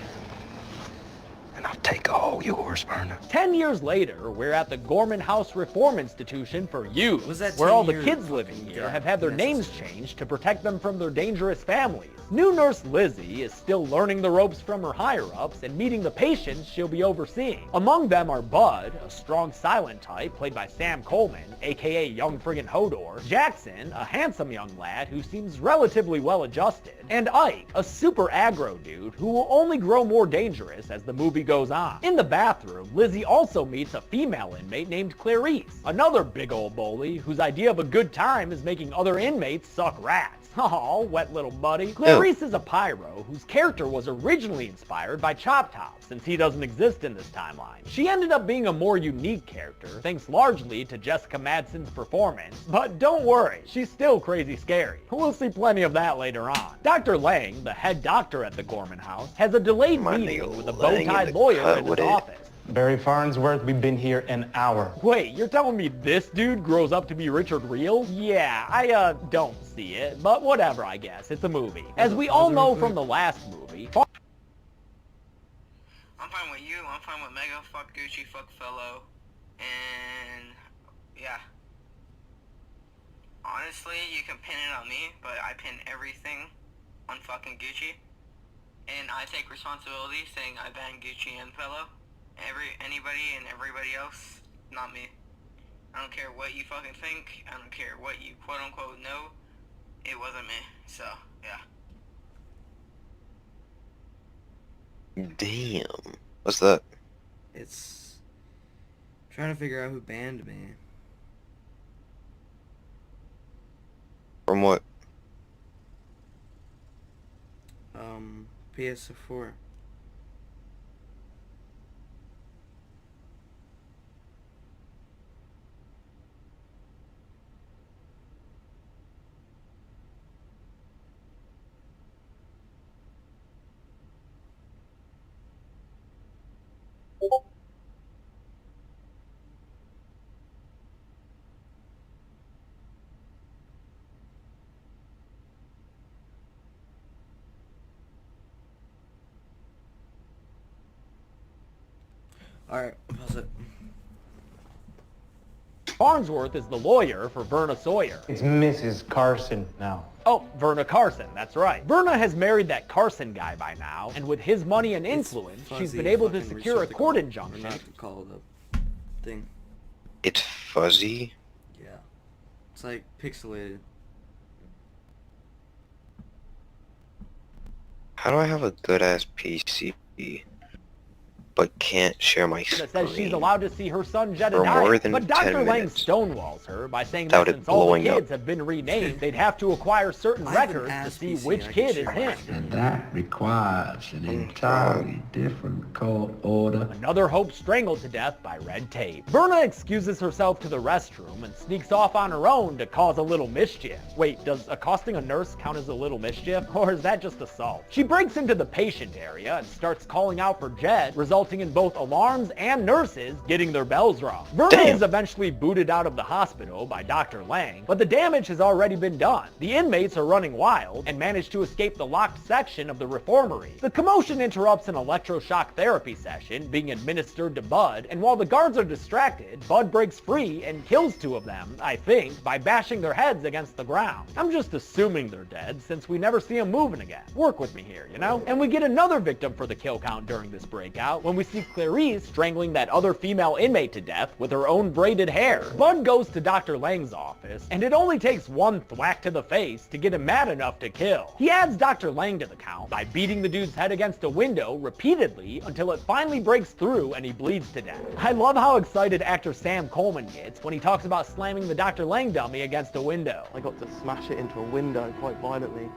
Speaker 9: and I'll take all yours, Verna.
Speaker 12: 10 years later, we're at the Gorman House Reform Institution for Youth,
Speaker 3: Was that
Speaker 12: where
Speaker 3: 10
Speaker 12: all the
Speaker 3: years?
Speaker 12: kids living here
Speaker 3: God,
Speaker 12: have had their names changed to protect them from their dangerous families. New nurse Lizzie is still learning the ropes from her higher-ups and meeting the patients she'll be overseeing. Among them are Bud, a strong silent type played by Sam Coleman, aka Young Friggin' Hodor, Jackson, a handsome young lad who seems relatively well-adjusted, and Ike, a super aggro dude who will only grow more dangerous as the movie goes on. In the bathroom, Lizzie also meets a female inmate named Clarice, another big old bully whose idea of a good time is making other inmates suck rats. Aw, wet little buddy. Clarice is a pyro whose character was originally inspired by Chop Top, since he doesn't exist in this timeline. She ended up being a more unique character, thanks largely to Jessica Madsen's performance, but don't worry, she's still crazy scary. We'll see plenty of that later on. Dr. Lang, the head doctor at the Gorman House, has a delayed meeting with a bow-tied lawyer in his office.
Speaker 18: Barry Farnsworth, we've been here an hour.
Speaker 12: Wait, you're telling me this dude grows up to be Richard Reel? Yeah, I don't see it, but whatever, I guess. It's a movie. As we all know from the last movie...
Speaker 19: I'm fine with you, I'm fine with Mega, fuck Gucci, fuck Fellow, and yeah. Honestly, you can pin it on me, but I pin everything on fucking Gucci. And I take responsibility saying I banned Gucci and Fellow. Anybody and everybody else, not me. I don't care what you fucking think, I don't care what you quote unquote know, it wasn't me, so yeah.
Speaker 1: Damn. What's that?
Speaker 3: It's trying to figure out who banned me.
Speaker 1: From what?
Speaker 3: PS4. Alright, pause it.
Speaker 12: Farnsworth is the lawyer for Verna Sawyer.
Speaker 18: It's Mrs. Carson now.
Speaker 12: Oh, Verna Carson, that's right. Verna has married that Carson guy by now, and with his money and influence, she's been able to secure a court injunction.
Speaker 3: Not call the thing.
Speaker 1: It's fuzzy?
Speaker 3: Yeah. It's like pixelated.
Speaker 1: How do I have a good-ass PC, but can't share my screen?
Speaker 12: That says she's allowed to see her son
Speaker 1: For
Speaker 12: Jedediah,
Speaker 1: more than
Speaker 12: but Dr.
Speaker 1: 10
Speaker 12: Lang
Speaker 1: minutes.
Speaker 12: stonewalls her by saying
Speaker 1: Without
Speaker 12: that
Speaker 1: it
Speaker 12: since all the
Speaker 1: blowing up.
Speaker 12: kids have been renamed, they'd have to acquire certain
Speaker 3: I have an
Speaker 12: records to
Speaker 3: ass
Speaker 12: see
Speaker 3: PC
Speaker 12: which
Speaker 3: I can
Speaker 12: kid is
Speaker 3: share
Speaker 12: him.
Speaker 9: And that requires an entirely different court order.
Speaker 12: Another hope strangled to death by red tape. Verna excuses herself to the restroom and sneaks off on her own to cause a little mischief. Wait, does accosting a nurse count as a little mischief? Or is that just assault? She breaks into the patient area and starts calling out for Jed, resulting in both alarms and nurses getting their bells rung. Verna is eventually booted out of the hospital by Dr. Lang, but the damage has already been done. The inmates are running wild and manage to escape the locked section of the reformatory. The commotion interrupts an electroshock therapy session being administered to Bud, and while the guards are distracted, Bud breaks free and kills two of them, I think, by bashing their heads against the ground. I'm just assuming they're dead since we never see them moving again. Work with me here, you know? And we get another victim for the kill count during this breakout when we see Clarice strangling that other female inmate to death with her own braided hair. Bud goes to Dr. Lang's office, and it only takes one thwack to the face to get him mad enough to kill. He adds Dr. Lang to the count by beating the dude's head against a window repeatedly until it finally breaks through and he bleeds to death. I love how excited actor Sam Coleman gets when he talks about slamming the Dr. Lang dummy against a window.
Speaker 20: I got to smash it into a window quite violently,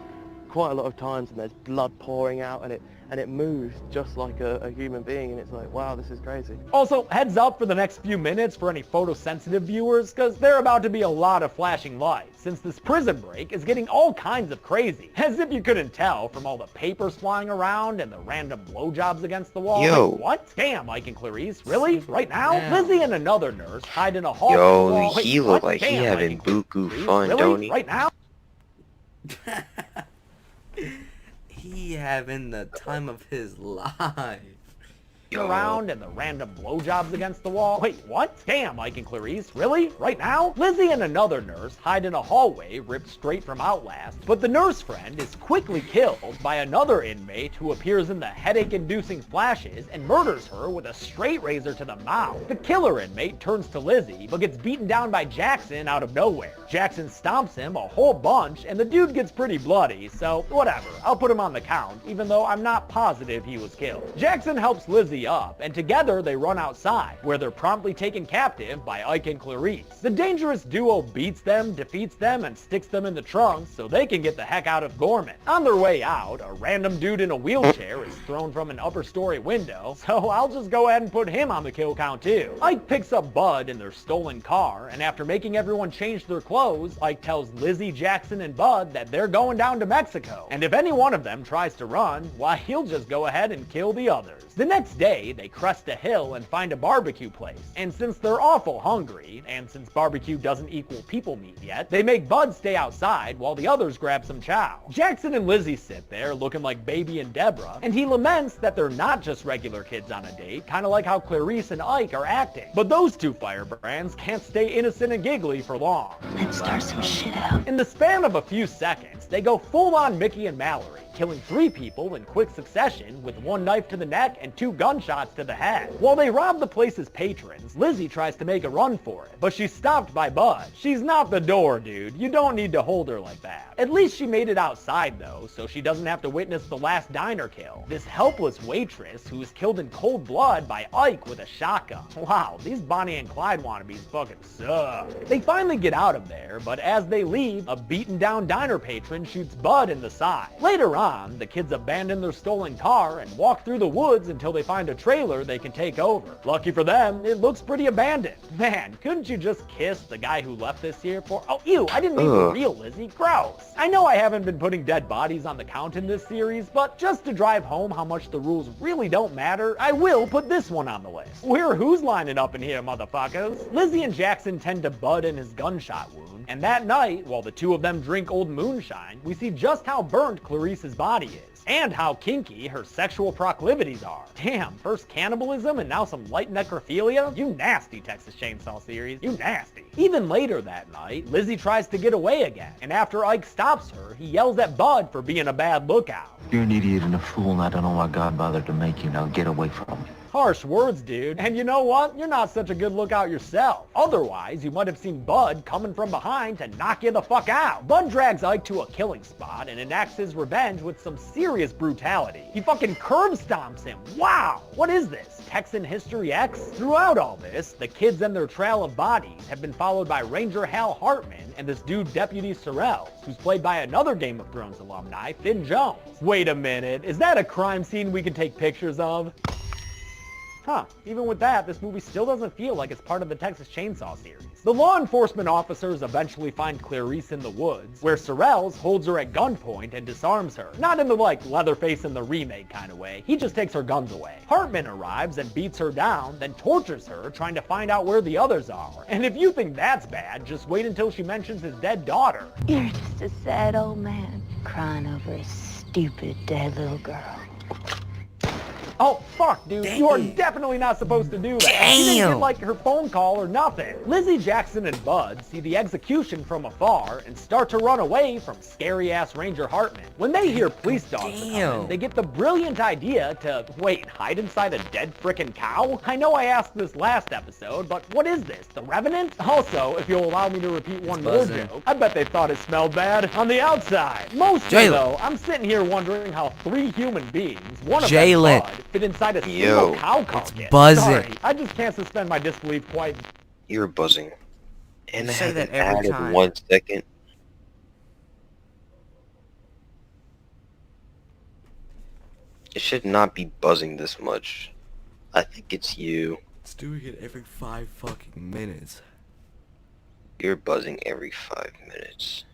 Speaker 20: quite a lot of times, and there's blood pouring out, and it moves just like a human being, and it's like, wow, this is crazy.
Speaker 12: Also, heads up for the next few minutes for any photosensitive viewers, because there are about to be a lot of flashing lights, since this prison break is getting all kinds of crazy. As if you couldn't tell from all the papers flying around and the random blowjobs against the wall.
Speaker 1: Yo.
Speaker 12: Wait, what? Damn, Mike and Clarice, really? Right now? Lizzie and another nurse hide in a hall.
Speaker 1: Yo,
Speaker 12: Wait,
Speaker 1: he
Speaker 12: what?
Speaker 1: look like he
Speaker 12: Damn, Mike
Speaker 1: having
Speaker 12: and
Speaker 1: buku
Speaker 12: Clarice,
Speaker 1: fun,
Speaker 12: really?
Speaker 1: don't he?
Speaker 12: Right now?
Speaker 3: He having the time of his life.
Speaker 12: Around and the random blowjobs against the wall. Wait, what? Damn, Mike and Clarice, really? Right now? Lizzie and another nurse hide in a hallway ripped straight from Outlast, but the nurse friend is quickly killed by another inmate who appears in the headache-inducing flashes and murders her with a straight razor to the mouth. The killer inmate turns to Lizzie, but gets beaten down by Jackson out of nowhere. Jackson stomps him a whole bunch, and the dude gets pretty bloody, so whatever, I'll put him on the count, even though I'm not positive he was killed. Jackson helps Lizzie up, and together they run outside, where they're promptly taken captive by Ike and Clarice. The dangerous duo beats them, defeats them, and sticks them in the trunk so they can get the heck out of Gorman. On their way out, a random dude in a wheelchair is thrown from an upper story window, so I'll just go ahead and put him on the kill count too. Ike picks up Bud in their stolen car, and after making everyone change their clothes, Ike tells Lizzie, Jackson, and Bud that they're going down to Mexico, and if any one of them tries to run, why, he'll just go ahead and kill the others. The next day, way, they crest a hill and find a barbecue place. And since they're awful hungry, and since barbecue doesn't equal people meat yet, they make Bud stay outside while the others grab some chow. Jackson and Lizzie sit there looking like Baby and Deborah, and he laments that they're not just regular kids on a date, kind of like how Clarice and Ike are acting. But those two firebrands can't stay innocent and giggly for long.
Speaker 4: Let's start some shit out.
Speaker 12: In the span of a few seconds, they go full-on Mickey and Mallory, killing 3 people in quick succession with 1 knife to the neck and 2 gunshots to the head. While they rob the place's patrons, Lizzie tries to make a run for it, but she's stopped by Bud. She's not the door, dude. You don't need to hold her like that. At least she made it outside, though, so she doesn't have to witness the last diner kill. This helpless waitress who was killed in cold blood by Ike with a shotgun. Wow, these Bonnie and Clyde wannabes fucking suck. They finally get out of there, but as they leave, a beaten down diner patron shoots Bud in the side. Later on, the kids abandon their stolen car and walk through the woods until they find a trailer they can take over. Lucky for them, it looks pretty abandoned. Man, couldn't you just kiss the guy who left this here for— oh, ew, I didn't mean for real, Lizzie. Gross. I know I haven't been putting dead bodies on the count in this series, but just to drive home how much the rules really don't matter, I will put this one on the list. We're who's lining up in here, motherfuckers. Lizzie and Jackson tend to Bud in his gunshot wound, and that night, while the two of them drink old moonshine, we see just how burnt Clarice's body is, and how kinky her sexual proclivities are. Damn, first cannibalism and now some light necrophilia? You nasty, Texas Chainsaw series. You nasty. Even later that night, Lizzie tries to get away again, and after Ike stops her, he yells at Bud for being a bad lookout.
Speaker 16: You're an idiot and a fool, and I don't know why God bothered to make you. Now get away from me.
Speaker 12: Harsh words, dude. And you know what? You're not such a good lookout yourself. Otherwise, you might have seen Bud coming from behind to knock you the fuck out. Bud drags Ike to a killing spot and enacts his revenge with some serious brutality. He fucking curb stomps him. Wow! What is this? Texan History X? Throughout all this, the kids and their trail of bodies have been followed by Ranger Hal Hartman and this dude Deputy Sorrell, who's played by another Game of Thrones alumni, Finn Jones. Wait a minute, is that a crime scene we can take pictures of? Huh, even with that, this movie still doesn't feel like it's part of the Texas Chainsaw series. The law enforcement officers eventually find Clarice in the woods, where Sorrells holds her at gunpoint and disarms her. Not in the like Leatherface in the remake kind of way, he just takes her guns away. Hartman arrives and beats her down, then tortures her, trying to find out where the others are. And if you think that's bad, just wait until she mentions his dead daughter.
Speaker 4: You're just a sad old man crying over a stupid dead little girl.
Speaker 12: Oh, fuck, dude. You are definitely not supposed to do that. She didn't get, like, her phone call or nothing. Lizzie, Jackson, and Bud see the execution from afar and start to run away from scary-ass Ranger Hartman. When they hear police dogs are coming, they get the brilliant idea to, wait, hide inside a dead frickin' cow? I know I asked this last episode, but what is this, the Revenant? Also, if you'll allow me to repeat one more joke, I bet they thought it smelled bad on the outside. Mostly, though, I'm sitting here wondering how 3 human beings, one of them Bud, fit inside a single cow carcass.
Speaker 3: Buzzing.
Speaker 12: Sorry, I just can't suspend my disbelief quite.
Speaker 1: You're buzzing. And I
Speaker 3: say
Speaker 1: haven't
Speaker 3: that every
Speaker 1: added
Speaker 3: time.
Speaker 1: 1 second. It should not be buzzing this much. I think it's you.
Speaker 3: It's doing it every 5 fucking minutes.
Speaker 1: You're buzzing every 5 minutes.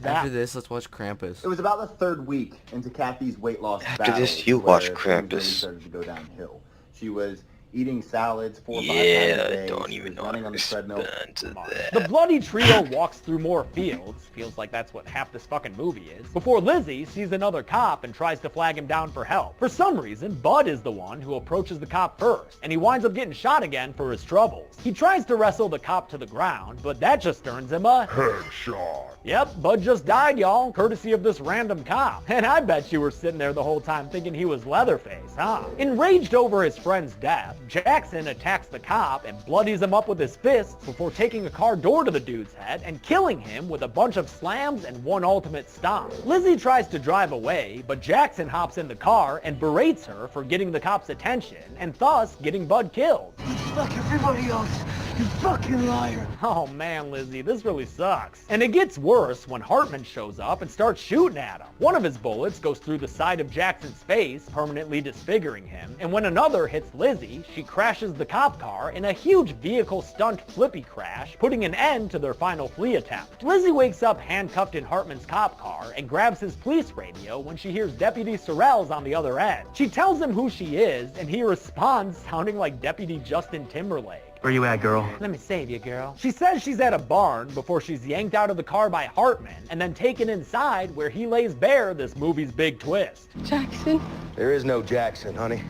Speaker 3: After this, let's watch Krampus.
Speaker 21: It was about the 3rd week into Kathy's weight loss
Speaker 1: After
Speaker 21: battle
Speaker 1: this, you
Speaker 21: where
Speaker 1: watch
Speaker 21: things
Speaker 1: Krampus.
Speaker 21: really started to go downhill. She was eating salads 4 or 5 times
Speaker 1: Yeah,
Speaker 21: a day.
Speaker 1: I don't
Speaker 21: She
Speaker 1: even
Speaker 21: was
Speaker 1: know
Speaker 21: running
Speaker 1: how
Speaker 21: on
Speaker 1: to
Speaker 21: the treadmill.
Speaker 1: respond to that.
Speaker 12: The bloody trio walks through more fields, feels like that's what half this fucking movie is, before Lizzie sees another cop and tries to flag him down for help. For some reason, Bud is the one who approaches the cop first, and he winds up getting shot again for his troubles. He tries to wrestle the cop to the ground, but that just earns him a headshot. Yep, Bud just died, y'all, courtesy of this random cop. And I bet you were sitting there the whole time thinking he was Leatherface, huh? Enraged over his friend's death, Jackson attacks the cop and bloodies him up with his fists before taking a car door to the dude's head and killing him with a bunch of slams and 1 ultimate stomp. Lizzie tries to drive away, but Jackson hops in the car and berates her for getting the cop's attention and thus getting Bud killed.
Speaker 9: Like everybody else, You fucking liar.
Speaker 12: Oh man, Lizzie, this really sucks. And it gets worse when Hartman shows up and starts shooting at him. One of his bullets goes through the side of Jackson's face, permanently disfiguring him, and when another hits Lizzie, she crashes the cop car in a huge vehicle stunt flippy crash, putting an end to their final flee attempt. Lizzie wakes up handcuffed in Hartman's cop car and grabs his police radio when she hears Deputy Sorrell's on the other end. She tells him who she is, and he responds sounding like Deputy Justin Timberlake.
Speaker 9: Where you at, girl?
Speaker 12: Let me save you, girl. She says she's at a barn before she's yanked out of the car by Hartman and then taken inside where he lays bare this movie's big twist.
Speaker 14: Jackson?
Speaker 9: There is no Jackson, honey.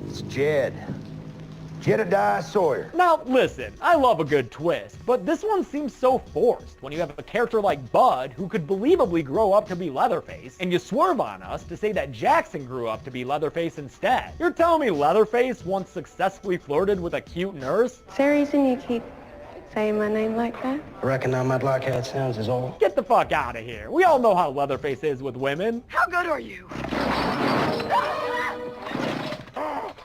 Speaker 9: It's Jed. Jedediah Sawyer.
Speaker 12: Now, listen, I love a good twist, but this one seems so forced when you have a character like Bud who could believably grow up to be Leatherface, and you swerve on us to say that Jackson grew up to be Leatherface instead. You're telling me Leatherface once successfully flirted with a cute nurse?
Speaker 8: Is there a reason you keep saying my name like that?
Speaker 9: I reckon how my like how it sounds is all.
Speaker 12: Get the fuck out of here. We all know how Leatherface is with women.
Speaker 15: How good are you?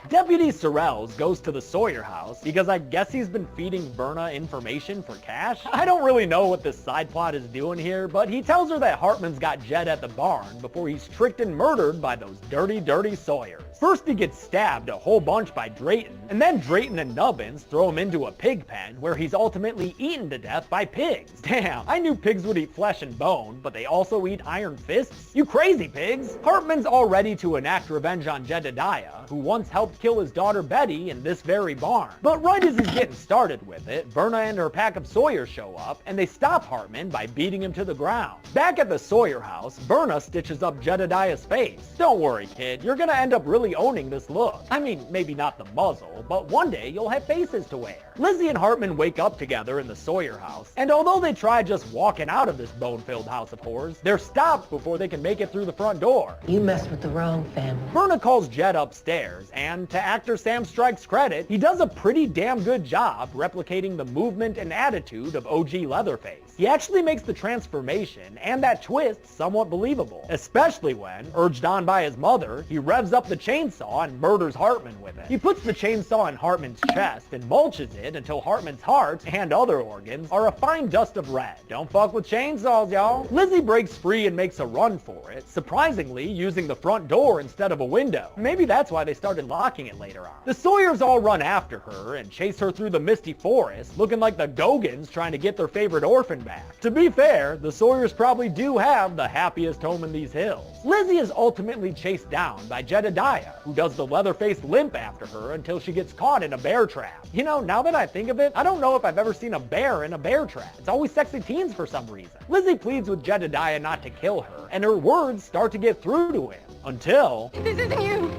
Speaker 12: Deputy Sorrells goes to the Sawyer house because I guess he's been feeding Verna information for cash. I don't really know what this side plot is doing here, but he tells her that Hartman's got Jed at the barn before he's tricked and murdered by those dirty, dirty Sawyers. First he gets stabbed a whole bunch by Drayton, and then Drayton and Nubbins throw him into a pig pen where he's ultimately eaten to death by pigs. Damn, I knew pigs would eat flesh and bone, but they also eat iron fists? You crazy pigs! Hartman's all ready to enact revenge on Jedediah, who once helped kill his daughter Betty in this very barn. But right as he's getting started with it, Verna and her pack of Sawyers show up, and they stop Hartman by beating him to the ground. Back at the Sawyer house, Verna stitches up Jedediah's face. Don't worry, kid, you're gonna end up really owning this look. I mean, maybe not the muzzle, but one day you'll have faces to wear. Lizzie and Hartman wake up together in the Sawyer house, and although they try just walking out of this bone-filled house of horrors, they're stopped before they can make it through the front door.
Speaker 8: You messed with the wrong family.
Speaker 12: Verna calls Jed upstairs, and to actor Sam Strike's credit, he does a pretty damn good job replicating the movement and attitude of OG Leatherface. He actually makes the transformation and that twist somewhat believable, especially when, urged on by his mother, he revs up the chainsaw and murders Hartman with it. He puts the chainsaw in Hartman's chest and mulches it until Hartman's heart and other organs are a fine dust of red. Don't fuck with chainsaws, y'all. Lizzie breaks free and makes a run for it, surprisingly using the front door instead of a window. Maybe that's why they started locking it later on. The Sawyers all run after her and chase her through the misty forest, looking like the Gogans trying to get their favorite orphan back. To be fair, the Sawyers probably do have the happiest home in these hills. Lizzie is ultimately chased down by Jedediah, who does the Leatherface limp after her until she gets caught in a bear trap. You know, now that I think of it, I don't know if I've ever seen a bear in a bear trap. It's always sexy teens for some reason. Lizzie pleads with Jedediah not to kill her, and her words start to get through to him. Until...
Speaker 15: This isn't you!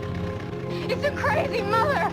Speaker 15: It's a crazy mother!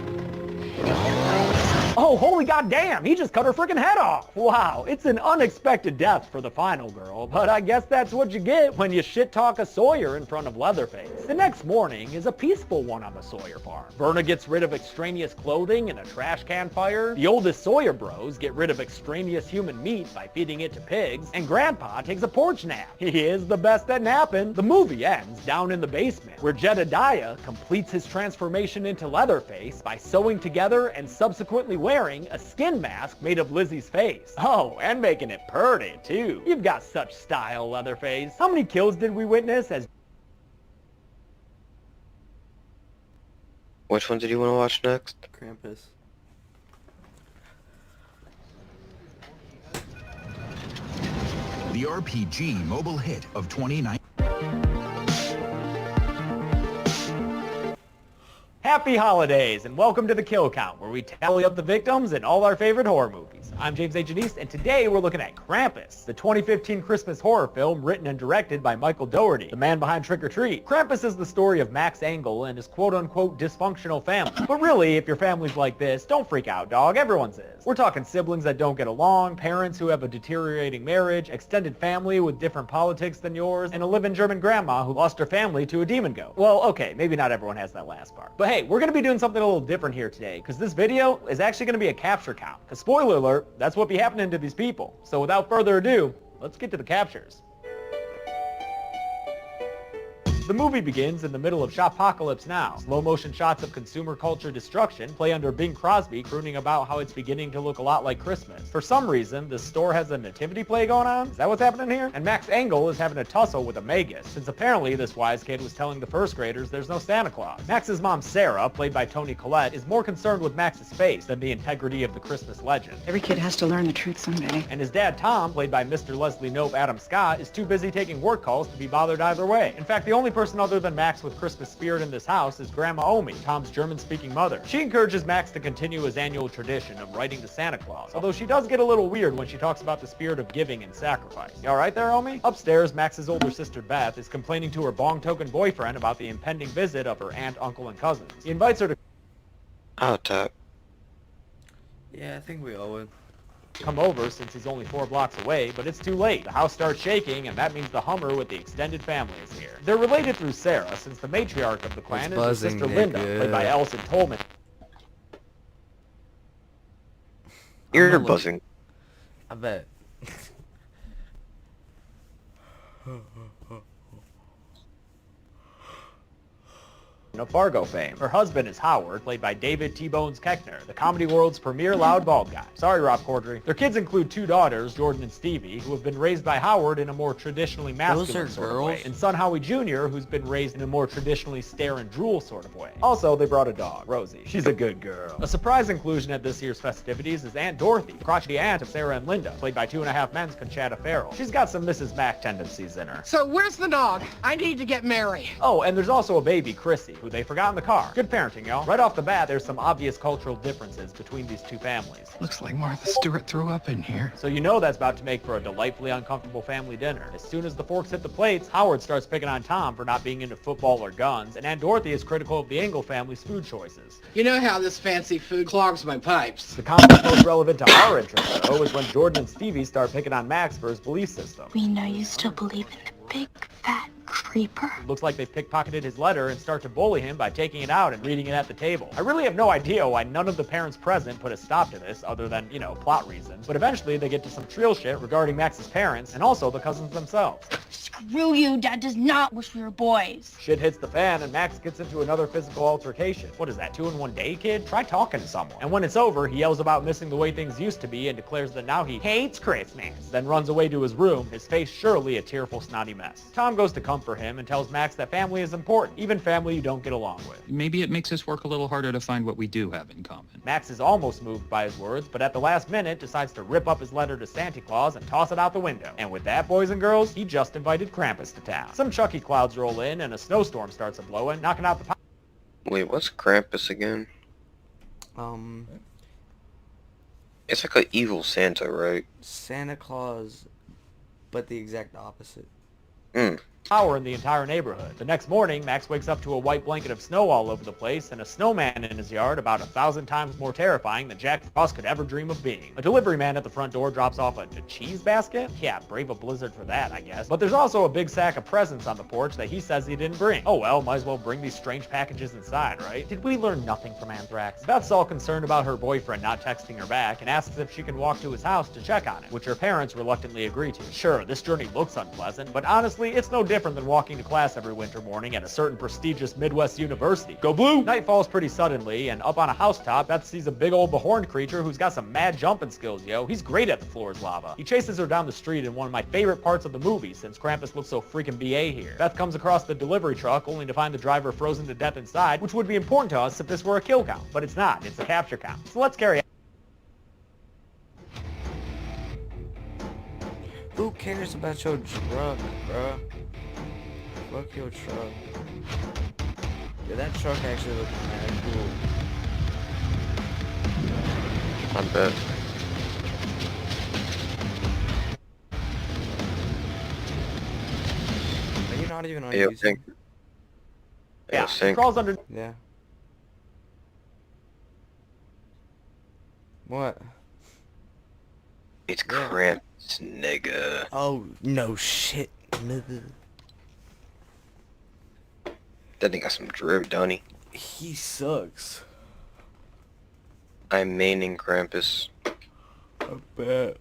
Speaker 12: Oh, holy goddamn, he just cut her freaking head off. Wow, it's an unexpected death for the final girl, but I guess that's what you get when you shit-talk a Sawyer in front of Leatherface. The next morning is a peaceful one on the Sawyer farm. Verna gets rid of extraneous clothing in a trash can fire, the oldest Sawyer bros get rid of extraneous human meat by feeding it to pigs, and Grandpa takes a porch nap. He is the best at napping. The movie ends down in the basement, where Jedediah completes his transformation into Leatherface by sewing together and subsequently wearing a skin mask made of Lizzie's face. Oh, and making it purty, too. You've got such style, Leatherface. How many kills did we witness as...
Speaker 1: Which one did you want to watch next?
Speaker 3: Krampus.
Speaker 22: The RPG mobile hit of 2019.
Speaker 12: Happy holidays, and welcome to the Kill Count, where we tally up the victims in all our favorite horror movies. I'm James A. Janice, and today we're looking at Krampus, the 2015 Christmas horror film written and directed by Michael Dougherty, the man behind Trick or Treat. Krampus is the story of Max Engel and his quote-unquote dysfunctional family. But really, if your family's like this, don't freak out, dog. Everyone's is. We're talking siblings that don't get along, parents who have a deteriorating marriage, extended family with different politics than yours, and a living German grandma who lost her family to a demon goat. Well, okay, maybe not everyone has that last part. But hey, we're going to be doing something a little different here today, because this video is actually going to be a capture count. Because spoiler alert, that's what be happening to these people. So without further ado, let's get to the captures. The The movie begins in the middle of Shopocalypse Now. Slow motion shots of consumer culture destruction play under Bing Crosby crooning about how it's beginning to look a lot like Christmas. For some reason, the store has a nativity play going on? Is that what's happening here? And Max Engel is having a tussle with a Magus, since apparently this wise kid was telling the first graders there's no Santa Claus. Max's mom Sarah, played by Toni Collette, is more concerned with Max's face than the integrity of the Christmas legend.
Speaker 6: Every kid has to learn the truth someday.
Speaker 12: And his dad Tom, played by Mr. Leslie Knope Adam Scott, is too busy taking work calls to be bothered either way. In fact, the only person other than Max with Christmas spirit in this house is Grandma Omi, Tom's German-speaking mother. She encourages Max to continue his annual tradition of writing to Santa Claus, although she does get a little weird when she talks about the spirit of giving and sacrifice. You alright there, Omi? Upstairs, Max's older sister Beth is complaining to her bong-token boyfriend about the impending visit of her aunt, uncle, and cousins. He invites her to
Speaker 3: Yeah, I think we all would.
Speaker 12: come over since he's only 4 blocks away, but it's too late. The house starts shaking, and that means the Hummer with the extended family is here. They're related through Sarah, since the matriarch of the clan is her sister Linda, played by Alison Tolman.
Speaker 1: You're buzzing.
Speaker 3: I bet.
Speaker 12: Of Fargo fame. Her husband is Howard, played by David T-Bones Keckner, the comedy world's premier loud bald guy. Sorry, Rob Corddry. Their kids include 2 daughters, Jordan and Stevie, who have been raised by Howard in a more traditionally masculine sort of way, and son Howie Jr., who's been raised in a more traditionally stare and drool sort of way. Also, they brought a dog, Rosie. She's a good girl. A surprise inclusion at this year's festivities is Aunt Dorothy, the crotchety aunt of Sarah and Linda, played by 2.5 Men's Conchata Farrell. She's got some Mrs. Mac tendencies in her.
Speaker 7: So where's the dog? I need to get Mary.
Speaker 12: Oh, and there's also a baby, Chrissy, who they forgot in the car. Good parenting, y'all. Right off the bat, there's some obvious cultural differences between these 2 families.
Speaker 18: Looks like Martha Stewart threw up in here.
Speaker 12: So you know that's about to make for a delightfully uncomfortable family dinner. As soon as the forks hit the plates, Howard starts picking on Tom for not being into football or guns, and Aunt Dorothy is critical of the Engel family's food choices.
Speaker 7: You know how this fancy food clogs my pipes.
Speaker 12: The comment most relevant to our interest, though, is when Jordan and Stevie start picking on Max for his belief system.
Speaker 15: We know you still believe in the big, fat creeper.
Speaker 12: It looks like they've pickpocketed his letter and start to bully him by taking it out and reading it at the table. I really have no idea why none of the parents present put a stop to this, other than, you know, plot reasons. But eventually they get to some trill shit regarding Max's parents, and also the cousins themselves.
Speaker 15: Screw you, Dad does not wish we were boys.
Speaker 12: Shit hits the fan, and Max gets into another physical altercation. What is that, 2 in 1 day, kid? Try talking to someone. And when it's over, he yells about missing the way things used to be and declares that now he hates Christmas, then runs away to his room, his face surely a tearful, snotty mess. Tom goes to comfort him and tells Max that family is important, even family you don't get along with.
Speaker 23: Maybe it makes us work a little harder to find what we do have in common.
Speaker 12: Max is almost moved by his words, but at the last minute decides to rip up his letter to Santa Claus and toss it out the window. And with that, boys and girls, he just invited Krampus to town. Some Chucky clouds roll in and a snowstorm starts a-blowing, knocking out the
Speaker 1: Wait, what's Krampus again? It's like an evil Santa, right?
Speaker 3: Santa Claus, but the exact opposite.
Speaker 12: power in the entire neighborhood. The next morning, Max wakes up to a white blanket of snow all over the place and a snowman in his yard about 1,000 times more terrifying than Jack Frost could ever dream of being. A delivery man at the front door drops off a cheese basket? Yeah, brave a blizzard for that, I guess. But there's also a big sack of presents on the porch that he says he didn't bring. Oh well, might as well bring these strange packages inside, right? Did we learn nothing from Anthrax? Beth's all concerned about her boyfriend not texting her back and asks if she can walk to his house to check on it, which her parents reluctantly agree to. Sure, this journey looks unpleasant, but honestly, it's no different than walking to class every winter morning at a certain prestigious Midwest university. Go blue! Night falls pretty suddenly, and up on a housetop, Beth sees a big old behorned creature who's got some mad jumping skills, yo. He's great at the floor's lava. He chases her down the street in one of my favorite parts of the movie, since Krampus looks so freaking BA here. Beth comes across the delivery truck, only to find the driver frozen to death inside, which would be important to us if this were a kill count. But it's not. It's a capture count. So let's carry on.
Speaker 3: Who cares about your truck, bruh? Fuck your truck. Yeah, that truck actually looks mad cool.
Speaker 1: I bet.
Speaker 3: Are you not even on
Speaker 1: Yeah,
Speaker 3: YouTube?
Speaker 12: Yeah,
Speaker 1: sync.
Speaker 12: crawls under...
Speaker 3: Yeah. What?
Speaker 1: It's Krampus, nigga.
Speaker 3: Oh, no shit, nigga.
Speaker 1: That nigga got some drip, don't he?
Speaker 3: He sucks.
Speaker 1: I'm maining Krampus.
Speaker 3: I bet.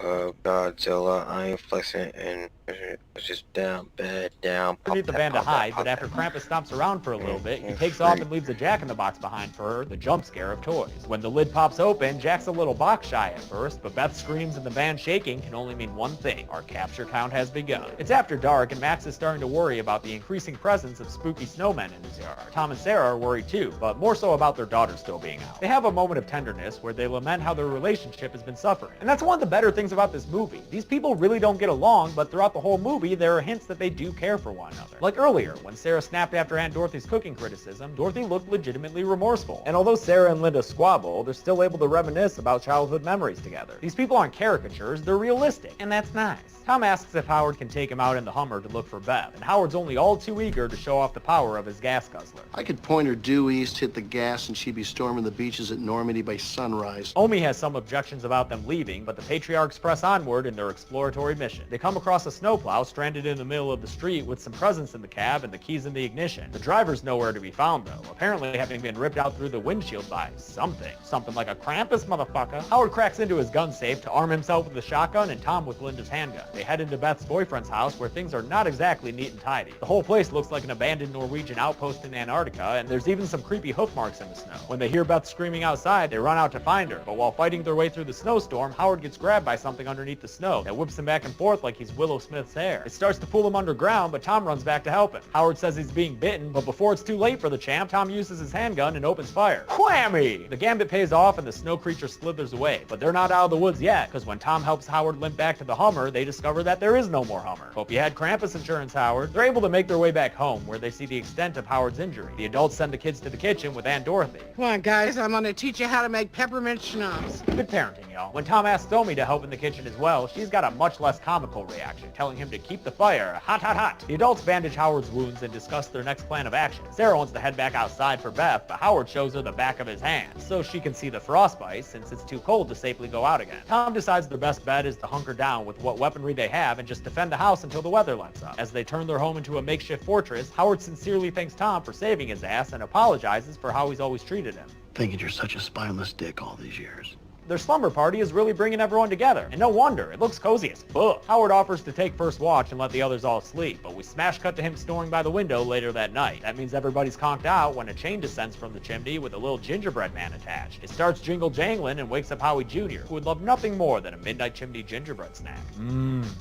Speaker 1: Godzilla, I ain't flexing, and it's just down, bad, down.
Speaker 12: Underneath the van to hide, but after Krampus stomps around for a little bit, he takes off and leaves a Jack-in-the-Box behind for her, the jump scare of toys. When the lid pops open, Jack's a little box shy at first, but Beth's screams and the van shaking can only mean one thing: our capture count has begun. It's after dark, and Max is starting to worry about the increasing presence of spooky snowmen in his yard. Tom and Sarah are worried too, but more so about their daughter still being out. They have a moment of tenderness where they lament how their relationship has been suffering. And that's one of the better things about this movie. These people really don't get along, but throughout the whole movie, there are hints that they do care for one another. Like earlier, when Sarah snapped after Aunt Dorothy's cooking criticism, Dorothy looked legitimately remorseful. And although Sarah and Linda squabble, they're still able to reminisce about childhood memories together. These people aren't caricatures, they're realistic, and that's nice. Tom asks if Howard can take him out in the Hummer to look for Beth, and Howard's only all too eager to show off the power of his gas guzzler.
Speaker 5: I could point her due east, hit the gas, and she'd be storming the beaches at Normandy by sunrise.
Speaker 12: Omi has some objections about them leaving, but the patriarchs press onward in their exploratory mission. They come across a snowplow stranded in the middle of the street with some presents in the cab and the keys in the ignition. The driver's nowhere to be found though, apparently having been ripped out through the windshield by something. Something like a Krampus, motherfucker. Howard cracks into his gun safe to arm himself with a shotgun and Tom with Linda's handgun. They head into Beth's boyfriend's house where things are not exactly neat and tidy. The whole place looks like an abandoned Norwegian outpost in Antarctica, and there's even some creepy hoof marks in the snow. When they hear Beth screaming outside, they run out to find her, but while fighting their way through the snowstorm, Howard gets grabbed by something underneath the snow that whips him back and forth like he's Willow Smith's hair. It starts to pull him underground, but Tom runs back to help him. Howard says he's being bitten, but before it's too late for the champ, Tom uses his handgun and opens fire. Whammy! The gambit pays off and the snow creature slithers away, but they're not out of the woods yet, because when Tom helps Howard limp back to the Hummer, they discover that there is no more Hummer. Hope you had Krampus insurance, Howard. They're able to make their way back home, where they see the extent of Howard's injury. The adults send the kids to the kitchen with Aunt Dorothy.
Speaker 7: Come on, guys, I'm gonna teach you how to make peppermint schnapps.
Speaker 12: Good parenting, y'all. When Tom asks Omi to help in the kitchen as well, she's got a much less comical reaction, telling him to keep the fire hot, hot, hot. The adults bandage Howard's wounds and discuss their next plan of action. Sarah wants to head back outside for Beth, but Howard shows her the back of his hand, so she can see the frostbite since it's too cold to safely go out again. Tom decides their best bet is to hunker down with what weaponry they have and just defend the house until the weather lets up. As they turn their home into a makeshift fortress, Howard sincerely thanks Tom for saving his ass and apologizes for how he's always treated him.
Speaker 5: Thinking you're such a spineless dick all these years.
Speaker 12: Their slumber party is really bringing everyone together, and no wonder, it looks cozy as fuck. Howard offers to take first watch and let the others all sleep, but we smash cut to him snoring by the window later that night. That means everybody's conked out when a chain descends from the chimney with a little gingerbread man attached. It starts jingle jangling and wakes up Howie Jr., who would love nothing more than a midnight chimney gingerbread snack.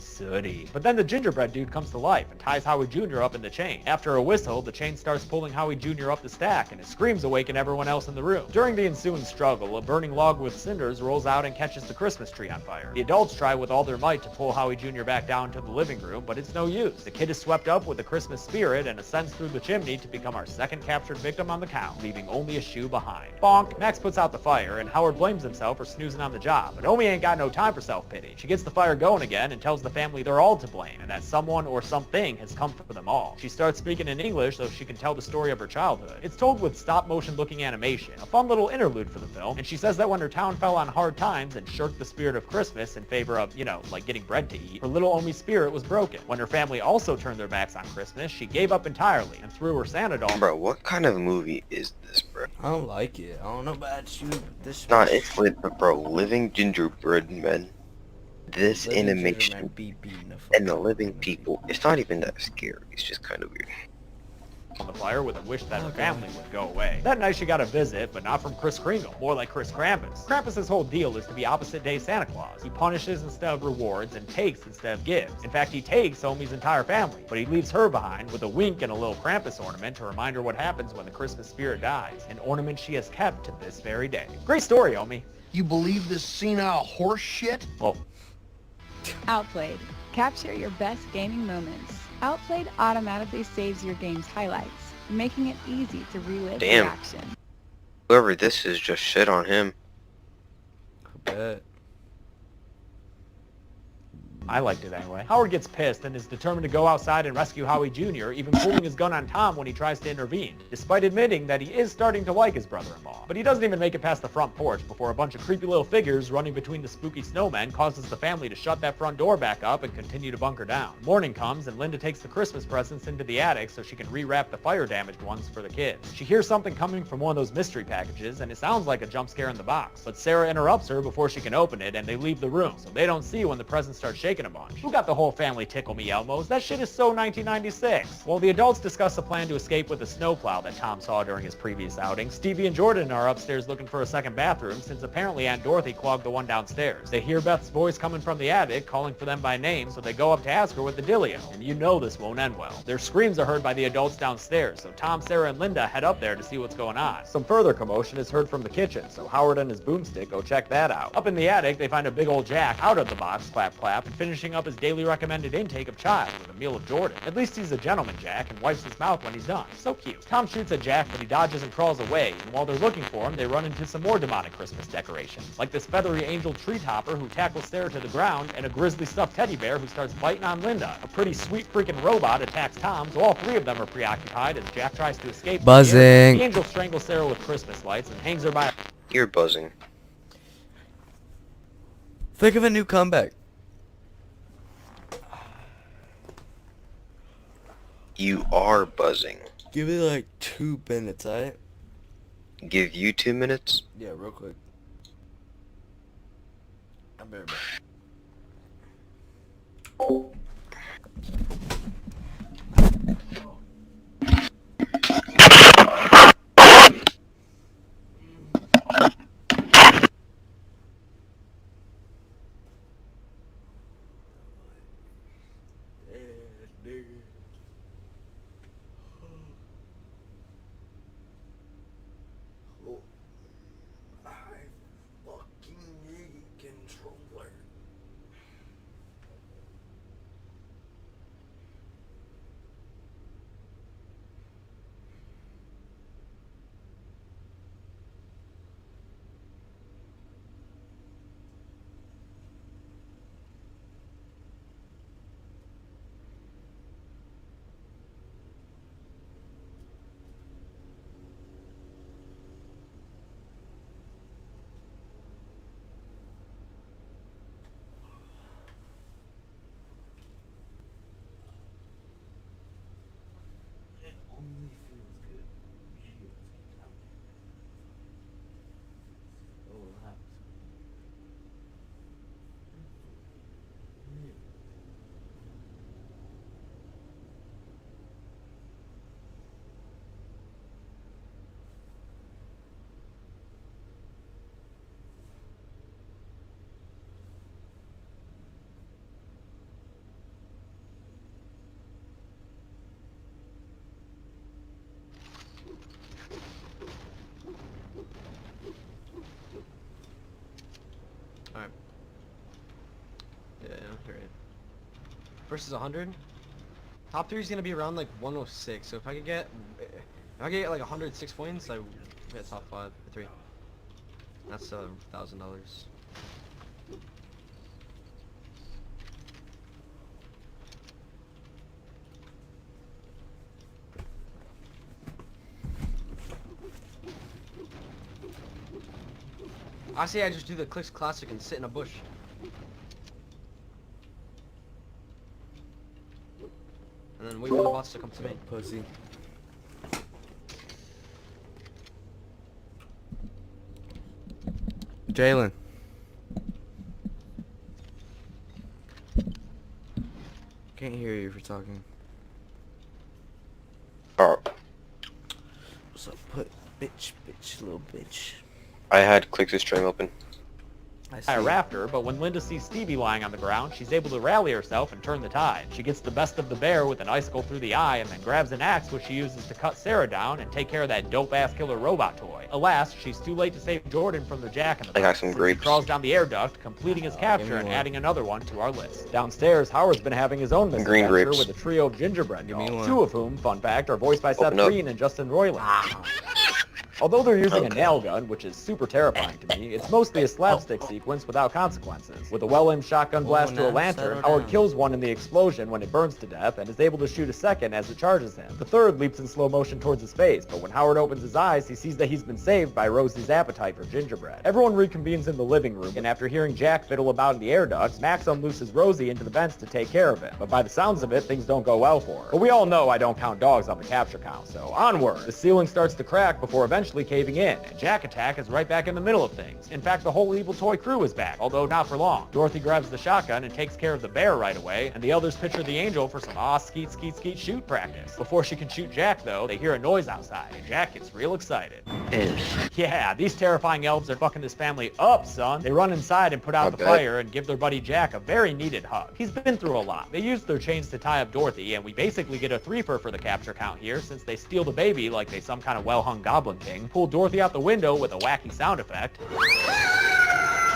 Speaker 12: Sooty. But then the gingerbread dude comes to life and ties Howie Jr. up in the chain. After a whistle, the chain starts pulling Howie Jr. up the stack, and his screams awaken everyone else in the room. During the ensuing struggle, a burning log with cinders rolls out and catches the Christmas tree on fire. The adults try with all their might to pull Howie Jr. back down to the living room, but it's no use. The kid is swept up with the Christmas spirit and ascends through the chimney to become our second captured victim on the count, leaving only a shoe behind. Bonk! Max puts out the fire, and Howard blames himself for snoozing on the job, but Omi ain't got no time for self-pity. She gets the fire going again and tells the family they're all to blame, and that someone or something has come for them all. She starts speaking in English so she can tell the story of her childhood. It's told with stop-motion looking animation, a fun little interlude for the film, and she says that when her town fell on hard times and shirked the spirit of Christmas in favor of, you know, like getting bread to eat, her little Omi's spirit was broken. When her family also turned their backs on Christmas, she gave up entirely and threw her Santa doll.
Speaker 1: Bro, what kind of movie is this, bro?
Speaker 3: I don't like it. I don't know about you, but this...
Speaker 1: Nah, it's lit, but bro, living gingerbread men. This animation and the living people, it's not even that scary, it's just kind of weird.
Speaker 12: On the fire with a wish that her family would go away. That night she got a visit, but not from Kris Kringle, more like Kris Krampus. Krampus' whole deal is to be opposite-day Santa Claus. He punishes instead of rewards and takes instead of gives. In fact, he takes Omi's entire family, but he leaves her behind with a wink and a little Krampus ornament to remind her what happens when the Christmas spirit dies, an ornament she has kept to this very day. Great story, Omi.
Speaker 5: You believe this senile horse shit?
Speaker 12: Well,
Speaker 15: Outplayed. Capture your best gaming moments. Outplayed automatically saves your game's highlights, making it easy to relive the
Speaker 1: Damn.
Speaker 15: action.
Speaker 1: Whoever this is just shit on him.
Speaker 3: I bet.
Speaker 12: I liked it anyway. Howard gets pissed and is determined to go outside and rescue Howie Jr., even pulling his gun on Tom when he tries to intervene, despite admitting that he is starting to like his brother-in-law. But he doesn't even make it past the front porch before a bunch of creepy little figures running between the spooky snowmen causes the family to shut that front door back up and continue to bunker down. Morning comes and Linda takes the Christmas presents into the attic so she can rewrap the fire-damaged ones for the kids. She hears something coming from one of those mystery packages and it sounds like a jump scare in the box, but Sarah interrupts her before she can open it and they leave the room, so they don't see when the presents start shaking a bunch. Who got the whole family Tickle Me Elmos? That shit is so 1996. While the adults discuss a plan to escape with the snowplow that Tom saw during his previous outing, Stevie and Jordan are upstairs looking for a second bathroom since apparently Aunt Dorothy clogged the one downstairs. They hear Beth's voice coming from the attic, calling for them by name, so they go up to ask her what the dealio, and you know this won't end well. Their screams are heard by the adults downstairs, so Tom, Sarah, and Linda head up there to see what's going on. Some further commotion is heard from the kitchen, so Howard and his boomstick go check that out. Up in the attic, they find a big old Jack out of the box, clap clap, and finishing up his daily recommended intake of child with a meal of Jordan. At least he's a gentleman, Jack, and wipes his mouth when he's done. So cute. Tom shoots at Jack, but he dodges and crawls away, and while they're looking for him, they run into some more demonic Christmas decorations, like this feathery angel tree topper who tackles Sarah to the ground, and a grizzly stuffed teddy bear who starts biting on Linda. A pretty sweet freaking robot attacks Tom, so all three of them are preoccupied as Jack tries to escape.
Speaker 3: Buzzing.
Speaker 12: The angel strangles Sarah with Christmas lights and hangs her by...
Speaker 1: You're buzzing.
Speaker 3: Think of a new comeback.
Speaker 1: You are buzzing.
Speaker 3: Give it like 2 minutes, alright?
Speaker 1: Give you 2 minutes?
Speaker 3: Yeah, real quick. I'm very back.
Speaker 2: Alright. Yeah, alright. Versus 100. Top 3 is gonna be around like 106. So if I could get like 106 points, I hit top 5 for 3. That's $1,000. I say I just do the Clicks Classic and sit in a bush. And then wait for the bots to come to me.
Speaker 3: Pussy. Jalen. Can't hear you if you're talking.
Speaker 1: Oh.
Speaker 3: What's up, bitch, little bitch.
Speaker 1: I had Click's string open.
Speaker 12: A rafter, but when Linda sees Stevie lying on the ground, she's able to rally herself and turn the tide. She gets the best of the bear with an icicle through the eye and then grabs an axe which she uses to cut Sarah down and take care of that dope-ass killer robot toy. Alas, she's too late to save Jordan from the Jack in the Box.
Speaker 1: I got some grapes.
Speaker 12: He crawls down the air duct, completing his capture and adding another one to our list. Downstairs, Howard's been having his own misadventure with a trio of gingerbread dolls, 2 of whom, fun fact, are voiced by Seth Green and Justin Roiland. Although they're using a nail gun, which is super terrifying to me, it's mostly a slapstick sequence without consequences. With a well-aimed shotgun blast to a lantern, Howard kills one in the explosion when it burns to death, and is able to shoot a second as it charges him. The third leaps in slow motion towards his face, but when Howard opens his eyes, he sees that he's been saved by Rosie's appetite for gingerbread. Everyone reconvenes in the living room, and after hearing Jack fiddle about in the air ducts, Max unlooses Rosie into the vents to take care of him. But by the sounds of it, things don't go well for her. But we all know I don't count dogs on the capture count, so onward! The ceiling starts to crack before eventually caving in, and Jack Attack is right back in the middle of things. In fact, the whole evil toy crew is back, although not for long. Dorothy grabs the shotgun and takes care of the bear right away, and the others picture the angel for some skeet skeet skeet shoot practice. Before she can shoot Jack though, they hear a noise outside, and Jack gets real excited. Yeah, these terrifying elves are fucking this family up, son. They run inside and put out the fire and give their buddy Jack a very needed hug. He's been through a lot. They used their chains to tie up Dorothy, and we basically get a threefer for the capture count here, since they steal the baby like they some kind of well-hung goblin king, pull Dorothy out the window with a wacky sound effect,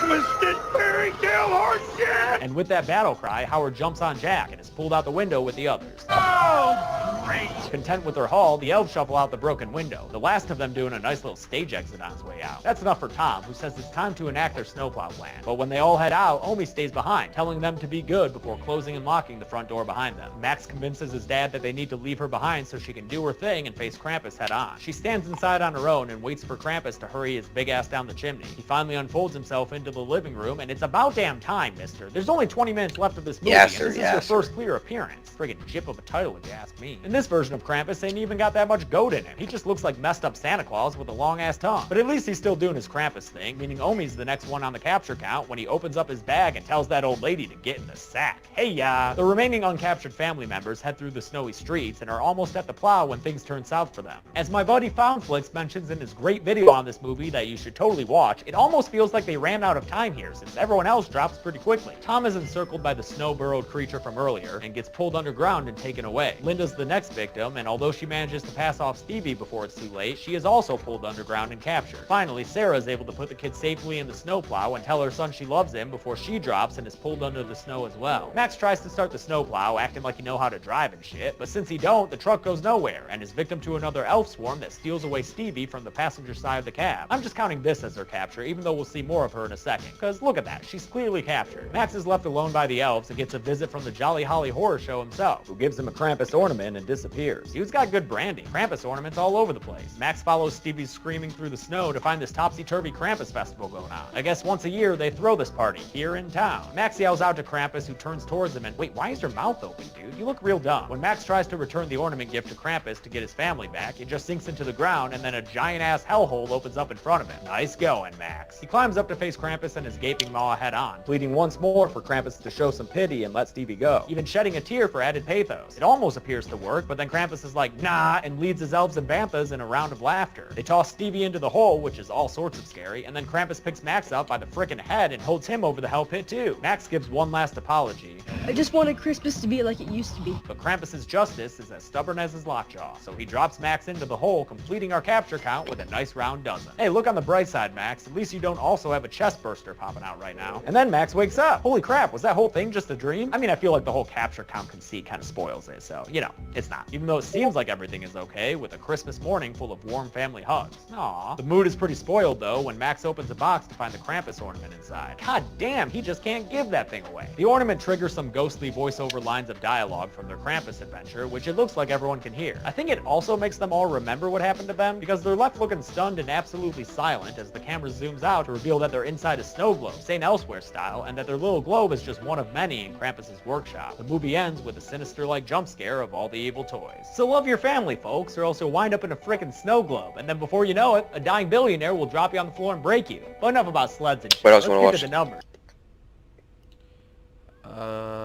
Speaker 12: Twisted fairy tale horse shit! And with that battle cry, Howard jumps on Jack and is pulled out the window with the others. Oh, great! Content with their haul, the elves shuffle out the broken window, the last of them doing a nice little stage exit on his way out. That's enough for Tom, who says it's time to enact their snowplow plan. But when they all head out, Omi stays behind, telling them to be good before closing and locking the front door behind them. Max convinces his dad that they need to leave her behind so she can do her thing and face Krampus head on. She stands inside on her own and waits for Krampus to hurry his big ass down the chimney. He finally unfolds himself into the living room, and it's about damn time, mister. There's only 20 minutes left of this movie, and this is your first clear appearance. Friggin' jip of a title, if you ask me. In this version of Krampus, ain't even got that much goat in him. He just looks like messed up Santa Claus with a long-ass tongue. But at least he's still doing his Krampus thing, meaning Omi's the next one on the capture count when he opens up his bag and tells that old lady to get in the sack. Hey ya! The remaining uncaptured family members head through the snowy streets and are almost at the plow when things turn south for them. As my buddy Foundflix mentions in his great video on this movie that you should totally watch, it almost feels like they ran out of time here, since everyone else drops pretty quickly. Tom is encircled by the snow-burrowed creature from earlier and gets pulled underground and taken away. Linda's the next victim, and although she manages to pass off Stevie before it's too late, she is also pulled underground and captured. Finally, Sarah is able to put the kid safely in the snowplow and tell her son she loves him before she drops and is pulled under the snow as well. Max tries to start the snowplow, acting like he know how to drive and shit, but since he don't, the truck goes nowhere and is victim to another elf swarm that steals away Stevie from the passenger side of the cab. I'm just counting this as her capture, even though we'll see more of her in a second, because look at that, she's clearly captured. Max is left alone by the elves and gets a visit from the Jolly Holly Horror Show himself, who gives him a Krampus ornament and disappears. Dude's got good branding. Krampus ornaments all over the place. Max follows Stevie screaming through the snow to find this topsy-turvy Krampus festival going on. I guess once a year they throw this party here in town. Max yells out to Krampus, who turns towards him and, wait, why is your mouth open, dude? You look real dumb. When Max tries to return the ornament gift to Krampus to get his family back, it just sinks into the ground and then a giant-ass hellhole opens up in front of him. Nice going, Max. He climbs up to face Krampus and his gaping maw head on, pleading once more for Krampus to show some pity and let Stevie go, even shedding a tear for added pathos. It almost appears to work, but then Krampus is like, nah, and leads his elves and banthas in a round of laughter. They toss Stevie into the hole, which is all sorts of scary, and then Krampus picks Max up by the frickin' head and holds him over the hell pit too. Max gives one last apology.
Speaker 10: I just wanted Christmas to be like it used to be.
Speaker 12: But Krampus's justice is as stubborn as his lockjaw, so he drops Max into the hole, completing our capture count with a nice round dozen. Hey, look on the bright side, Max. At least you don't also have a chest burster popping out right now. And then Max wakes up. Holy crap, was that whole thing just a dream? I mean, I feel like the whole capture count conceit kind of spoils it, so, you know, it's not. Even though it seems like everything is okay, with a Christmas morning full of warm family hugs. Aww. The mood is pretty spoiled, though, when Max opens a box to find the Krampus ornament inside. God damn, he just can't give that thing away. The ornament triggers some ghostly voiceover lines of dialogue from their Krampus adventure, which it looks like everyone can hear. I think it also makes them all remember what happened to them, because they're left looking stunned and absolutely silent as the camera zooms out to reveal that they're inside a snow globe, St. Elsewhere style, and that their little globe is just one of many in Krampus's workshop. The movie ends with a sinister-like jump scare of all the evil toys. So love your family, folks, or else you'll wind up in a frickin' snow globe, and then before you know it, a dying billionaire will drop you on the floor and break you. But enough about sleds and shit.
Speaker 1: What else
Speaker 12: Let's
Speaker 1: wanna
Speaker 12: get to the numbers.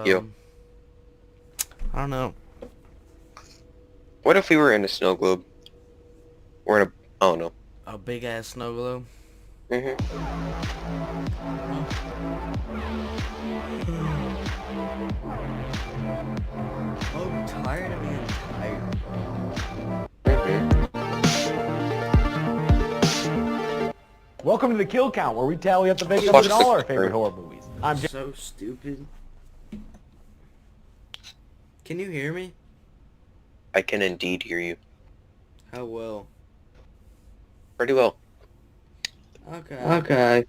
Speaker 1: Yo.
Speaker 3: I don't know.
Speaker 1: What if we were in a snow globe? Or in a... I don't know.
Speaker 3: A big-ass snow globe?
Speaker 1: Mm-hmm.
Speaker 3: I'm tired of being tired.
Speaker 12: Welcome to the Kill Count, where we tally up the victims in all our favorite horror movies. I'm
Speaker 3: so stupid. Can you hear me?
Speaker 1: I can indeed hear you.
Speaker 3: How well?
Speaker 1: Pretty well.
Speaker 3: Okay.
Speaker 1: Okay.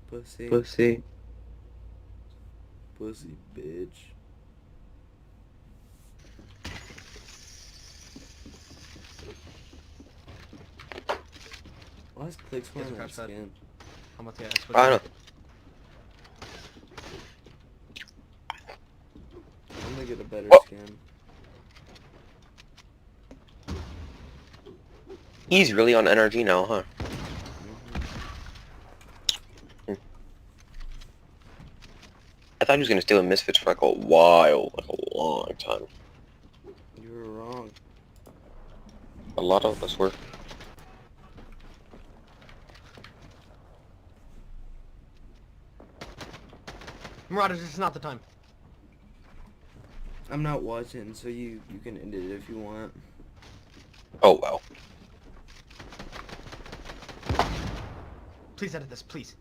Speaker 3: Pussy.
Speaker 1: Pussy.
Speaker 3: Pussy, bitch. Why is Clicks wearing that skin?
Speaker 2: I'm about to get
Speaker 1: I don't know.
Speaker 3: I'm gonna get a better skin.
Speaker 1: He's really on NRG now, huh? I thought he was gonna steal a Misfits for like a while, like a long time.
Speaker 3: You were wrong.
Speaker 1: A lot of us were.
Speaker 2: Marauders, this is not the time.
Speaker 3: I'm not watching, so you can end it if you want.
Speaker 1: Oh wow.
Speaker 2: Please edit this, please.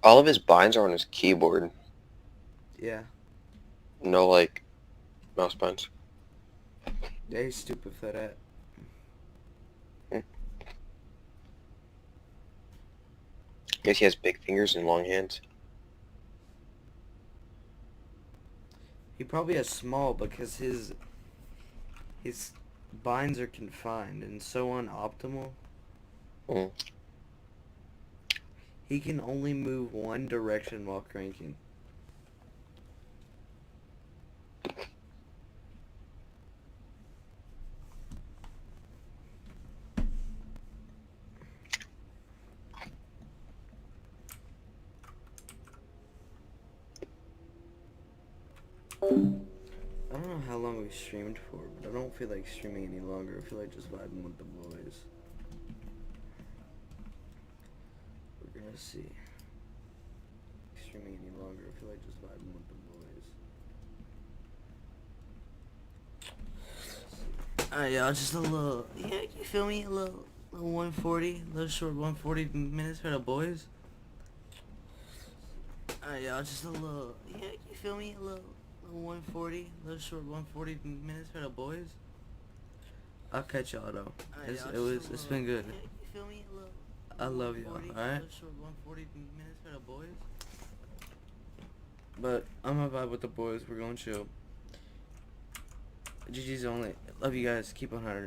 Speaker 1: All of his binds are on his keyboard.
Speaker 3: Yeah.
Speaker 1: No like mouse binds.
Speaker 3: Yeah, he's stupid for that.
Speaker 1: Guess he has big fingers and long hands.
Speaker 3: He probably has small because his binds are confined and so unoptimal. He can only move one direction while cranking. I don't know how long we streamed for, but I don't feel like streaming any longer. I feel like just vibing with the boys. We're gonna see. Streaming any longer, I feel like just vibing with the boys. Alright, y'all, just a little, yeah, you feel me? A little 140, a little short 140 minutes for the boys. Alright, y'all, just a little, yeah, you feel me? A little 140, a little short 140 minutes for the boys. I'll catch y'all though. It's been good. I love y'all, alright? But I'm gonna vibe with the boys, we're gonna chill. GG's only. Love you guys, keep on 100.